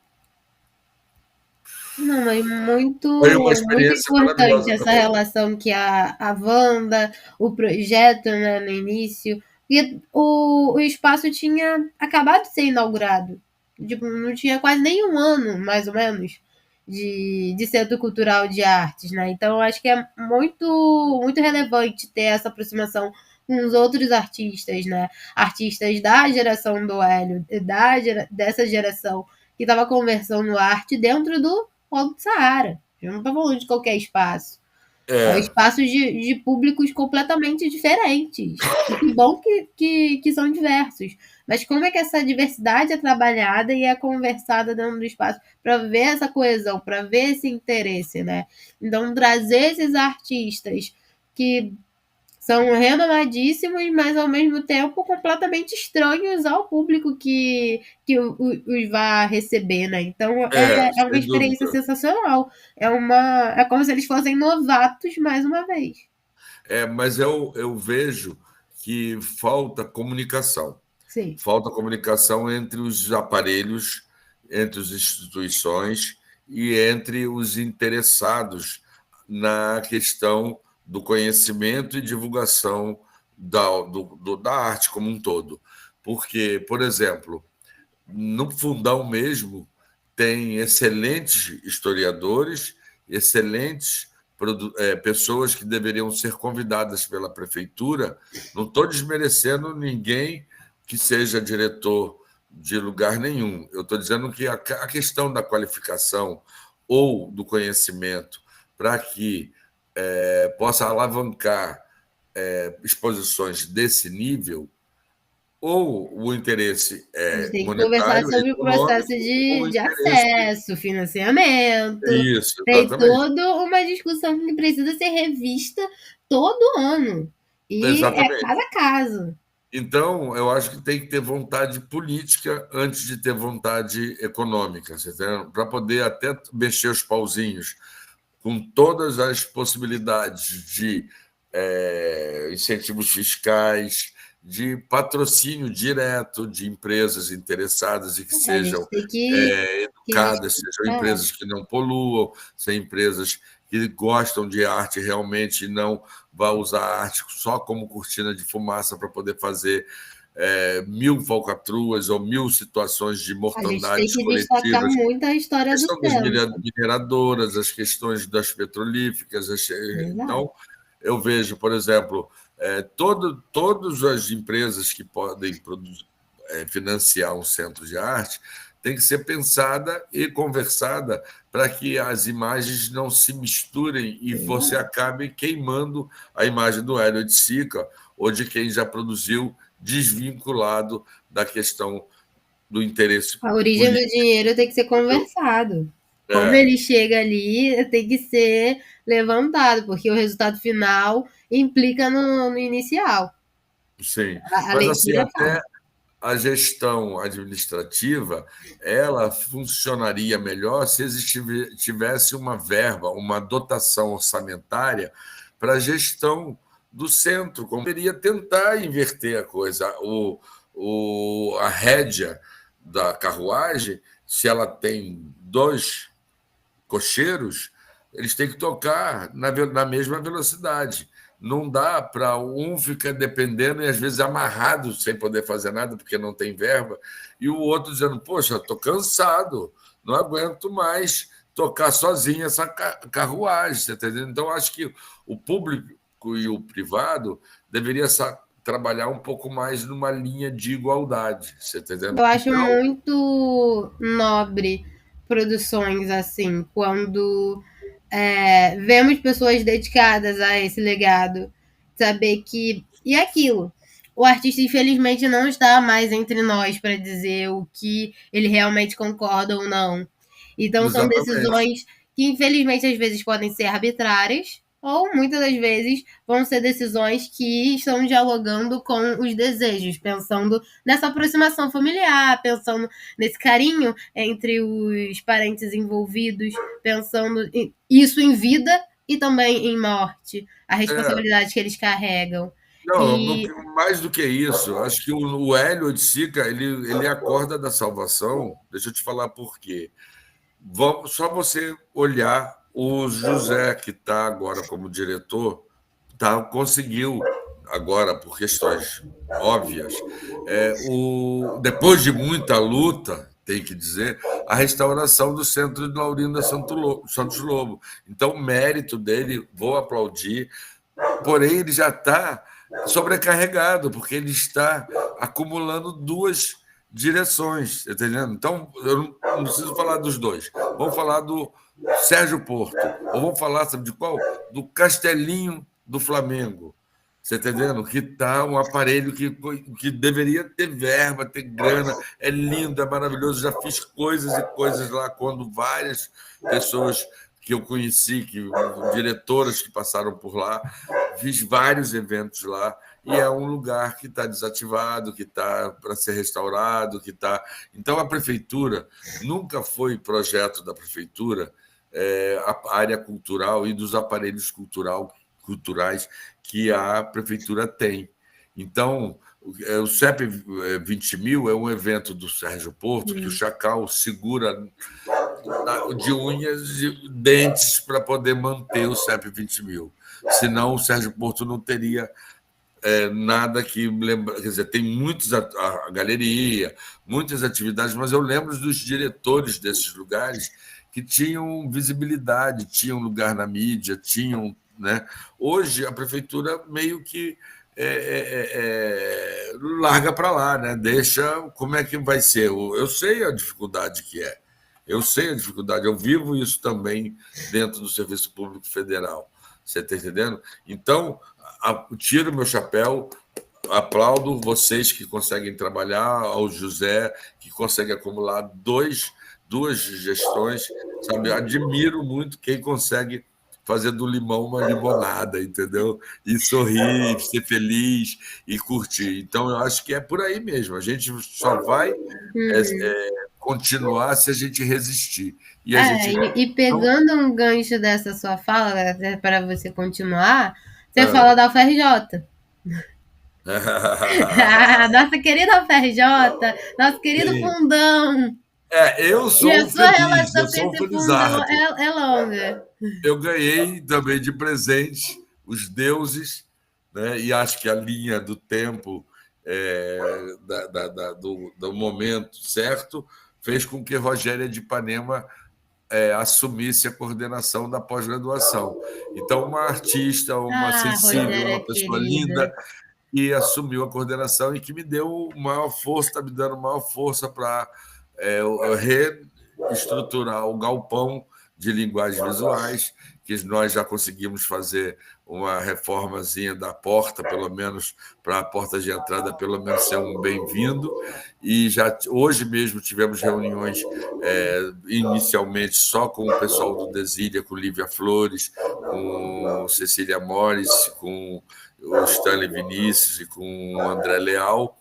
Não, mas muito, foi uma muito experiência importante maravilhosa essa também. relação que a Wanda, o projeto, né, no início, e o espaço tinha acabado de ser inaugurado. Tipo, não tinha quase nem um ano, mais ou menos, de Centro Cultural de Artes, né? Então, eu acho que é muito, muito relevante ter essa aproximação com os outros artistas, né? Artistas da geração do Hélio, dessa geração que estava conversando arte dentro do Polo do Saara. Eu não estou falando de qualquer espaço. É É, espaço de públicos completamente diferentes. E que bom que são diversos. Mas como é que essa diversidade é trabalhada e é conversada dentro do espaço para ver essa coesão, para ver esse interesse, né? Então, trazer esses artistas que são renomadíssimos, mas ao mesmo tempo completamente estranhos ao público que os vai receber, né? Então é uma sem experiência dúvida. sensacional. É como se eles fossem novatos mais uma vez. Mas eu vejo que falta comunicação. Sim. Falta comunicação entre os aparelhos, entre as instituições e entre os interessados na questão do conhecimento e divulgação da arte como um todo. Porque, por exemplo, no Fundão mesmo, tem excelentes historiadores, excelentes pessoas que deveriam ser convidadas pela prefeitura. Não estou desmerecendo ninguém que seja diretor de lugar nenhum. Eu estou dizendo que a questão da qualificação ou do conhecimento para que possa alavancar exposições desse nível, ou o interesse A gente tem que conversar monetário, sobre o processo econômico, ou o de interesse. acesso, financiamento. Isso, Tem exatamente. toda uma discussão que precisa ser revista todo ano. E é Exatamente. cada caso. Então, eu acho que tem que ter vontade política antes de ter vontade econômica, para poder até mexer os pauzinhos com todas as possibilidades de incentivos fiscais, de patrocínio direto de empresas interessadas e que A gente sejam tem que educadas, sejam é, empresas que não poluam, sejam empresas que gostam de arte realmente e não vão usar a arte só como cortina de fumaça para poder fazer 1000 falcatruas ou 1000 situações de a gente tem mortandades que destacar coletivas. muito a A história do questão das centro. mineradoras, as questões das petrolíferas. Exato. Então, eu vejo, por exemplo, todas as empresas que podem financiar um centro de arte tem que ser pensada e conversada para que as imagens não se misturem e você Exato. acabe queimando a imagem do Hélio de Sica ou de quem já produziu desvinculado da questão do interesse A origem do político. dinheiro tem que ser conversado. Como É, ele chega ali, tem que ser levantado, porque o resultado final implica no inicial. sim. A Mas assim, leitura é até fácil. a gestão administrativa ela funcionaria melhor se tivesse uma verba, uma dotação orçamentária para a gestão do centro, como poderia tentar inverter a coisa. A rédea da carruagem, se ela tem dois cocheiros, eles têm que tocar na mesma velocidade. Não dá para um ficar dependendo e às vezes amarrado sem poder fazer nada porque não tem verba, e o outro dizendo: Poxa, estou cansado, não aguento mais tocar sozinho essa carruagem. Você tá entendendo? Então, acho que o público e o privado deveria trabalhar um pouco mais numa linha de igualdade. Você está entendendo? Eu acho Então, muito nobre produções assim, quando vemos pessoas dedicadas a esse legado, saber que. E é aquilo. O artista, infelizmente, não está mais entre nós para dizer o que ele realmente concorda ou não. Então, são exatamente. decisões que, infelizmente, às vezes podem ser arbitrárias, ou muitas das vezes vão ser decisões que estão dialogando com os desejos, pensando nessa aproximação familiar, pensando nesse carinho entre os parentes envolvidos, pensando isso em vida e também em morte, a É, responsabilidade que eles carregam. não, E mais do que isso, acho que o Hélio de Sica ele acorda da salvação. Deixa eu te falar por quê. Só você olhar o José, que está agora como diretor, conseguiu, agora por questões óbvias, depois de muita luta, tem que dizer, a restauração do centro de Laurinda Santos Lobo. Então, o mérito dele, vou aplaudir, porém, ele já está sobrecarregado, porque ele está acumulando duas direções, tá entendendo? Então, eu não preciso falar dos dois. Vamos falar do Sérgio Porto, ou vamos falar, sabe de qual? Do Castelinho do Flamengo. Você está entendendo? Que está um aparelho que deveria ter verba, ter grana, é lindo, é maravilhoso. Já fiz coisas e coisas lá quando várias pessoas que eu conheci, diretoras que passaram por lá, fiz vários eventos lá, e é um lugar que está desativado, que está para ser restaurado, que está. Então, a prefeitura nunca foi projeto da prefeitura a área cultural e dos aparelhos culturais que a prefeitura tem. Então, o CEP 20 mil é um evento do Sérgio Porto que o Chacal segura de unhas e dentes para poder manter o CEP 20 mil. Senão, o Sérgio Porto não teria nada que lembra. Quer dizer, tem muitos a galeria, muitas atividades, mas eu lembro dos diretores desses lugares que tinham visibilidade, tinham lugar na mídia, tinham. Né? Hoje, a prefeitura meio que larga para lá, né? Deixa como é que vai ser. Eu sei a dificuldade que é. Eu sei a dificuldade, eu vivo isso também dentro do Serviço Público Federal. Você está entendendo? Então, tiro meu chapéu, aplaudo vocês que conseguem trabalhar, ao José, que consegue acumular duas gestões, sabe? Admiro muito quem consegue fazer do limão uma limonada, entendeu? E sorrir, ser feliz e curtir. Então, eu acho que é por aí mesmo. A gente só vai continuar se a gente resistir. E a gente e não. pegando um gancho dessa sua fala, para você continuar, Você fala da UFRJ. Nossa querida UFRJ, nosso querido Sim. fundão. Eu E a sou sua feliz, eu relação com sou um esse fundão felizardo. é longa. Eu ganhei também de presente os deuses, né? E acho que a linha do tempo do momento certo fez com que Rogéria de Ipanema assumisse a coordenação da pós-graduação. Então, uma artista, uma Ah, sensível, Rogéria uma pessoa linda, querida. que assumiu a coordenação e que me deu maior força, está me dando maior força para reestruturar o galpão de linguagens visuais, que nós já conseguimos fazer uma reformazinha da porta, pelo menos para a porta de entrada, pelo menos ser um bem-vindo. E já hoje mesmo tivemos reuniões inicialmente só com o pessoal do Desília, com Lívia Flores, com Cecília Morris, com o Stanley Vinícius e com o André Leal,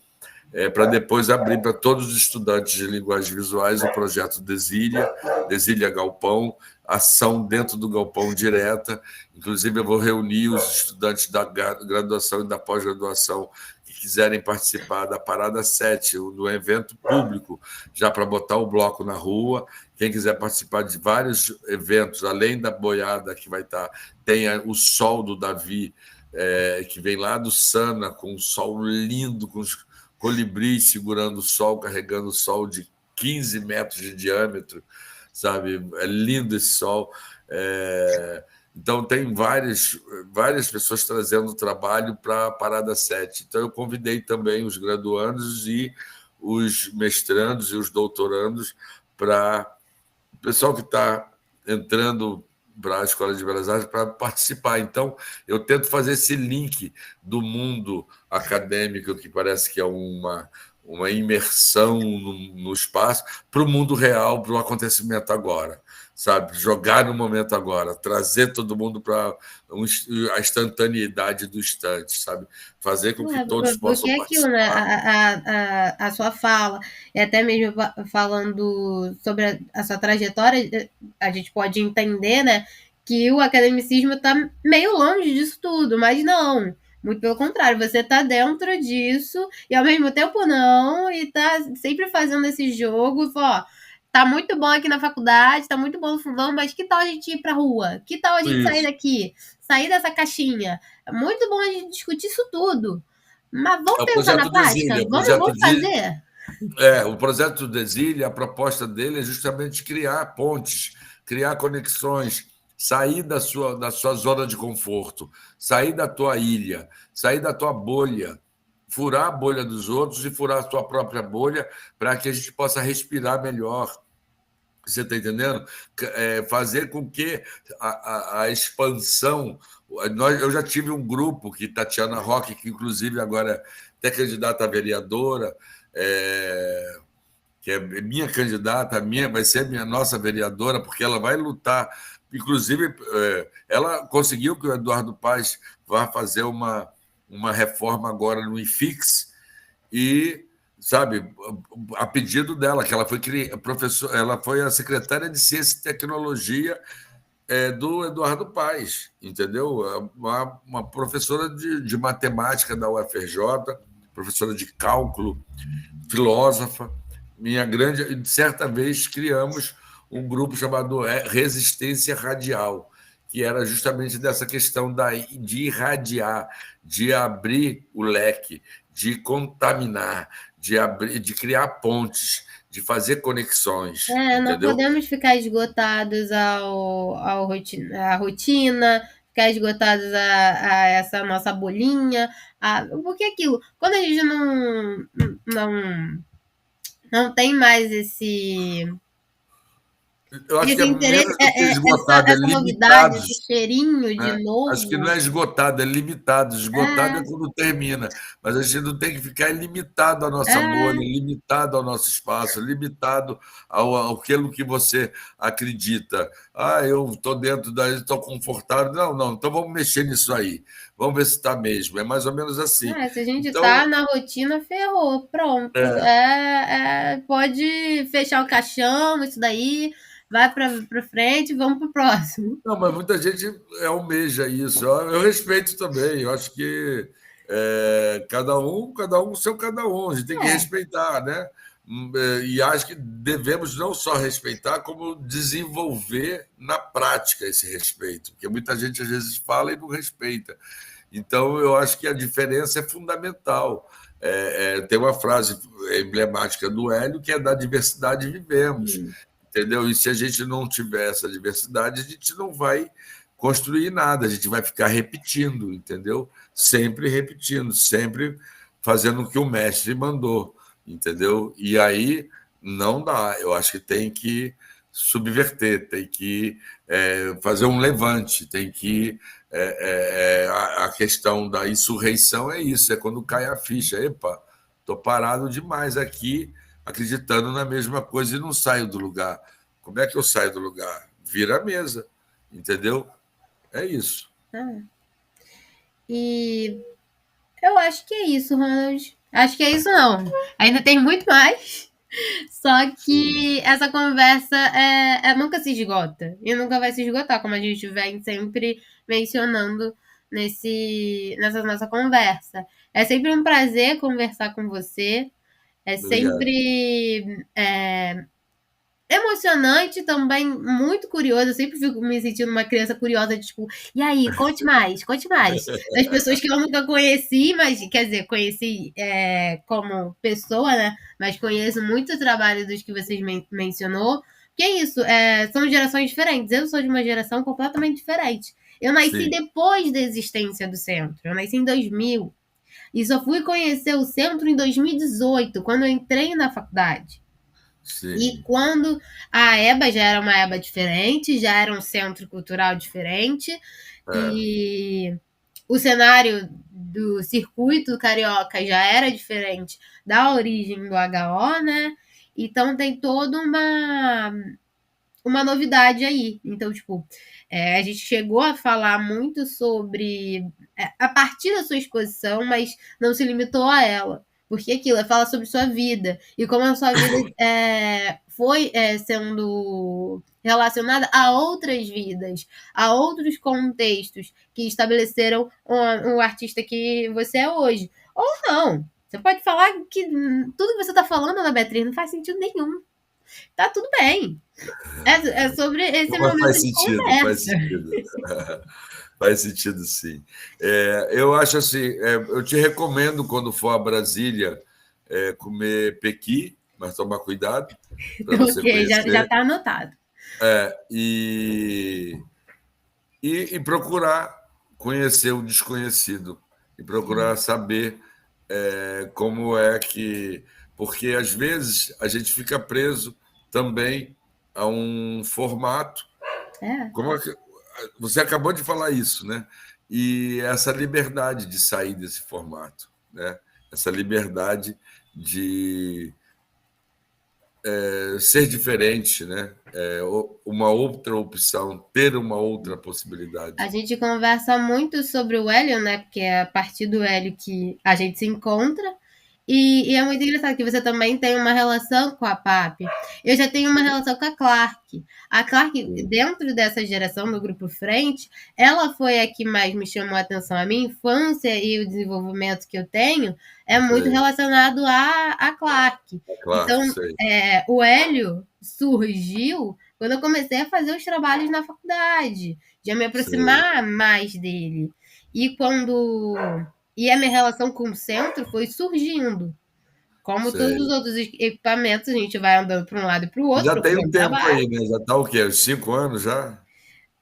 para depois abrir para todos os estudantes de linguagens visuais o projeto Desília, Desília Galpão, ação dentro do galpão direta. Inclusive, eu vou reunir os estudantes da graduação e da pós-graduação que quiserem participar da Parada 7, do evento público, já para botar o bloco na rua. Quem quiser participar de vários eventos, além da boiada que vai estar, tem o Sol do Davi, que vem lá do Sana, com um sol lindo, com os colibris segurando o sol, carregando o sol de 15 metros de diâmetro, sabe? É lindo esse sol. Então, tem várias pessoas trazendo trabalho para a Parada 7. Então, eu convidei também os graduandos e os mestrandos e os doutorandos para o pessoal que está entrando para a Escola de Belas Artes para participar. Então, eu tento fazer esse link do mundo acadêmico, que parece que é uma imersão no espaço, para o mundo real, para o acontecimento agora, sabe? Jogar no momento agora, trazer todo mundo para a instantaneidade do instante, sabe? Fazer com que todos Porque possam é aquilo, né? participar. A sua fala, e até mesmo falando sobre a sua trajetória, a gente pode entender, né, que o academicismo está meio longe disso tudo, mas não. Muito pelo contrário, você está dentro disso e ao mesmo tempo não, e está sempre fazendo esse jogo, ó, tá muito bom aqui na faculdade, tá muito bom no fundão, mas que tal a gente ir pra rua? Que tal a gente sair Isso. daqui? Sair dessa caixinha? É muito bom a gente discutir isso tudo. Mas É vamos o pensar projeto na prática? Desília. Vamos fazer? O projeto Desília, a proposta dele é justamente criar pontes, criar conexões, sair da sua zona de conforto, sair da tua ilha, sair da tua bolha, furar a bolha dos outros e furar a tua própria bolha para que a gente possa respirar melhor. Você está entendendo? Fazer com que a expansão. Eu já tive um grupo que Tatiana Roque, que inclusive agora é até candidata a vereadora, que é minha candidata, vai ser minha nossa vereadora, porque ela vai lutar. Inclusive, ela conseguiu que o Eduardo Paes vá fazer uma reforma agora no IFIX e, sabe, a pedido dela, que ela foi professora, ela foi a secretária de Ciência e Tecnologia do Eduardo Paes, entendeu? Uma professora de matemática da UFRJ, professora de cálculo, filósofa. Certa vez criamos um grupo chamado Resistência Radial, que era justamente dessa questão de irradiar, de abrir o leque, de contaminar, de criar pontes, de fazer conexões, Não entendeu? podemos ficar esgotados à rotina, ficar esgotados a essa nossa bolinha. Porque aquilo, quando a gente não, não tem mais Eu acho que é interesse, menos do que esgotado, é essa novidade, limitado. esse cheirinho de Né? Acho que não novo. é esgotado, é limitado. Esgotado é É, quando termina, mas a gente não tem que ficar limitado à nossa bolha, é. limitado ao nosso espaço, limitado ao aquilo que você acredita. Eu estou dentro estou confortável. Não, então vamos mexer nisso aí. vamos ver se está mesmo. É mais ou menos assim. Se a gente tá Então, na rotina, ferrou, pronto. Pode fechar o caixão, isso daí, vai para frente, vamos pro próximo. não, mas muita gente almeja isso. Eu respeito também. Eu acho que cada um o seu cada um. A gente tem que É, respeitar, né? E acho que devemos não só respeitar, como desenvolver na prática esse respeito, porque muita gente às vezes fala e não respeita. Então, eu acho que a diferença é fundamental. Tem uma frase emblemática do Hélio que é: da diversidade vivemos, sim. entendeu? E se a gente não tiver essa diversidade, a gente não vai construir nada, a gente vai ficar repetindo, entendeu? Sempre repetindo, sempre fazendo o que o mestre mandou, entendeu? E aí não dá. Eu acho que tem que subverter, tem que fazer um levante, tem que a questão da insurreição é isso, é quando cai a ficha. Epa, estou parado demais aqui, acreditando na mesma coisa e não saio do lugar. Como é que eu saio do lugar? Vira a mesa, entendeu? É isso. Ah. E eu acho que é isso, Ronald. Acho que é isso, não. Ainda tem muito mais. Só Sim, que essa conversa nunca se esgota. E nunca vai se esgotar, como a gente vem sempre mencionando nessa nossa conversa. É sempre um prazer conversar com você. É obrigado. sempre emocionante também, muito curioso. Eu sempre fico me sentindo uma criança curiosa, de tipo, e aí, conte mais, conte mais. Das pessoas que eu nunca conheci, mas, quer dizer, conheci como pessoa, né? Mas conheço muito o trabalho dos que vocês mencionou. Que é isso, são gerações diferentes. Eu sou de uma geração completamente diferente. Eu nasci Sim, depois da existência do centro. Eu nasci em 2000. E só fui conhecer o centro em 2018, quando eu entrei na faculdade. E sim, quando a EBA já era uma EBA diferente, já era um centro cultural diferente, é, e o cenário do circuito carioca já era diferente da origem do HO, né? Então tem toda uma novidade aí. Então, tipo, a gente chegou a falar muito sobre a partir da sua exposição, mas não se limitou a ela. Porque aquilo fala sobre sua vida e como a sua vida foi sendo relacionada a outras vidas, a outros contextos que estabeleceram o artista que você é hoje. Ou não. Você pode falar que tudo que você está falando na Beatriz não faz sentido nenhum. Tá tudo bem. É sobre esse mas momento faz de sentido, faz conversa. sentido. Faz sentido, sim. Eu acho assim, eu te recomendo, quando for a Brasília, comer pequi, mas tomar cuidado para você Ok, já conhecer, tá anotado. e, e procurar conhecer o desconhecido, e procurar Sim. saber como é que. Porque às vezes a gente fica preso também a um formato. É. Como é que, você acabou de falar isso, né? E essa liberdade de sair desse formato, né? Essa liberdade de ser diferente, né? Uma outra opção, ter uma outra A possibilidade. gente conversa muito sobre o Hélio, né? Porque é a partir do Hélio que a gente se encontra. E é muito engraçado que você também tem uma relação com a PAP. Eu já tenho uma relação com a Clark. A Clark, Sim, dentro dessa geração do Grupo Frente, ela foi a que mais me chamou a atenção. A minha infância e o desenvolvimento que eu tenho é muito sei. relacionado à Clark. É claro, Então, sei, o Hélio surgiu quando eu comecei a fazer os trabalhos na faculdade, de me sei, aproximar mais dele. E quando e a minha relação com o centro foi surgindo. Como todos os sei. outros equipamentos, a gente vai andando para um lado e para o outro, Já tem um procurando tempo trabalho. aí, né? Já está o quê? Uns 5 anos já?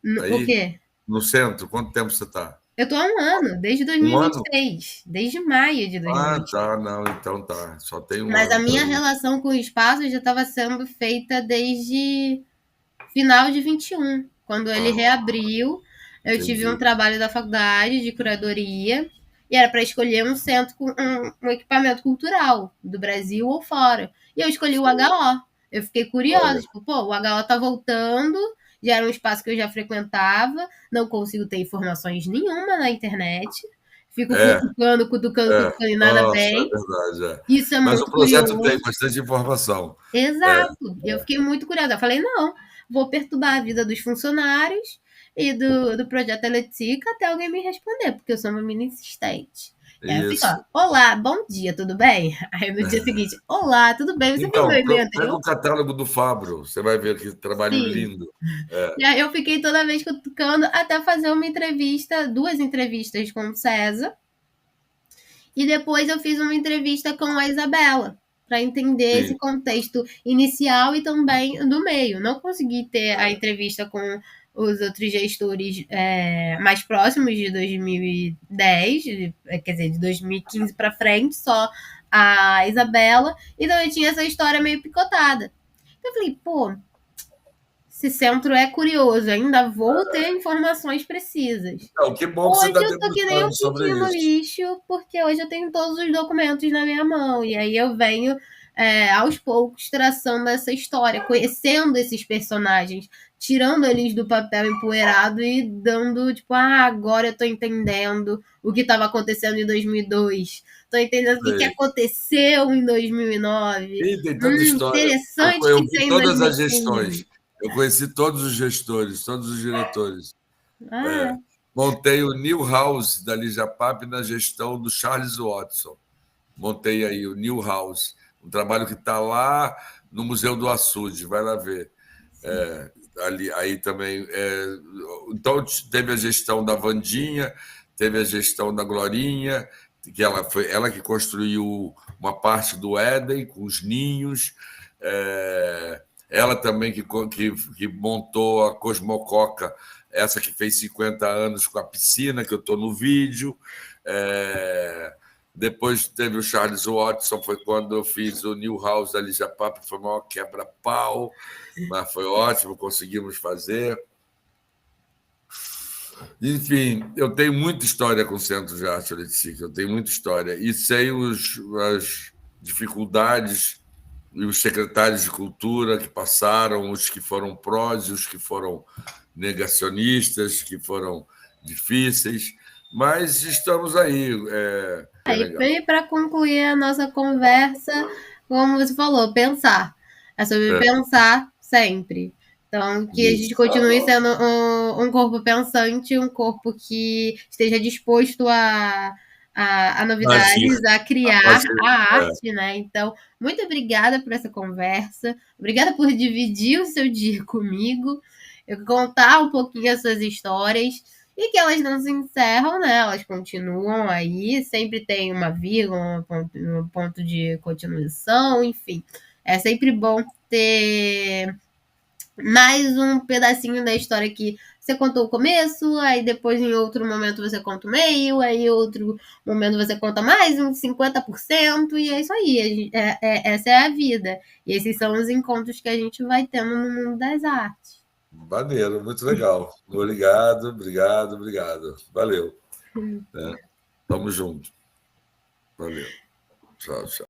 O Aí, quê? no centro? Quanto tempo você está? Eu estou há um ano, desde Um ano? 2023, desde maio de Ah, 2023. tá, não, então tá. Só tem um Mas a ano minha também. relação com o espaço já estava sendo feita desde final de 21, quando ele Ah, reabriu. Eu tive um entendi. trabalho da faculdade de curadoria e era para escolher um centro com um equipamento cultural do Brasil ou fora. E eu escolhi o HO. Eu fiquei curiosa, Olha, tipo, pô, o HO tá voltando já era um espaço que eu já frequentava, não consigo ter informações nenhuma na internet, fico cutucando e nada Nossa, é bem. verdade. Isso é Mas o muito projeto tem curioso. bastante informação. Exato. Eu fiquei muito curiosa. Eu falei, não, vou perturbar a vida dos funcionários e do projeto Eletica até alguém me responder, porque eu sou uma menina insistente. E aí eu fico, Isso. ó, olá, bom dia, tudo bem? Aí no dia seguinte, olá, tudo bem? Você viu meu Então, e-mail pega anterior? o catálogo do Fabro, você vai ver que trabalho Sim. lindo. E aí eu fiquei toda vez cutucando até fazer uma entrevista, 2 entrevistas com o César. E depois eu fiz uma entrevista com a Isabela, para entender esse Sim, contexto inicial e também do meio. Não consegui ter a entrevista com os outros gestores mais próximos de 2010, quer dizer, de 2015 para frente, só a Isabela, então eu tinha essa história meio picotada. Então eu falei, pô, esse centro é curioso, ainda vou ter informações precisas. então, que bom que você Hoje está eu tô que nem um debruçando sobre pintinho no isso. lixo, porque hoje eu tenho todos os documentos na minha mão. E aí eu venho, aos poucos, traçando essa história, conhecendo esses personagens, tirando eles do papel empoeirado e dando, tipo, agora eu tô entendendo o que estava acontecendo em 2002. Tô entendendo o que Sei. aconteceu em 2009. E tem tanta história. Interessante Eu que vi tem em todas as 2015. gestões. Eu conheci todos os gestores, todos os diretores. Ah, Montei o New House da Lijapap na gestão do Charles Watson. Montei aí o New House, um trabalho que está lá no Museu do Açude, vai lá ver. Ali, aí também. Então, teve a gestão da Vandinha, teve a gestão da Glorinha, que ela foi ela que construiu uma parte do Éden com os ninhos. Ela também que montou a Cosmococa, essa que fez 50 anos com a piscina, que eu estou no vídeo. Depois teve o Charles Watson, foi quando eu fiz o New House da Lijapap, foi o maior quebra-pau, mas foi ótimo, conseguimos fazer. Enfim, eu tenho muita história com o Centro de Arte Letícia, eu tenho muita história. E sei as dificuldades e os secretários de cultura que passaram, os que foram prós e os que foram negacionistas, que foram difíceis, mas estamos aí. É e legal. bem para concluir a nossa conversa, como você falou, pensar. É sobre pensar sempre. Então, que a gente Isso. continue sendo um corpo pensante, um corpo que esteja disposto a Agir, novidades, a a criar fazer. a arte, né? Então, muito obrigada por essa conversa. Obrigada por dividir o seu dia comigo, eu contar um pouquinho as suas histórias e que elas não se encerram, né? Elas continuam aí, sempre tem uma vírgula, um ponto de continuação, enfim. É sempre bom ter mais um pedacinho da história que você contou o começo, aí depois em outro momento você conta o meio, aí em outro momento você conta mais uns 50%, e é isso aí. Essa é a vida. E esses são os encontros que a gente vai tendo no mundo das artes. Maneiro, muito legal. Obrigado, obrigado, obrigado. Valeu. Tamo junto. Valeu. Tchau, tchau.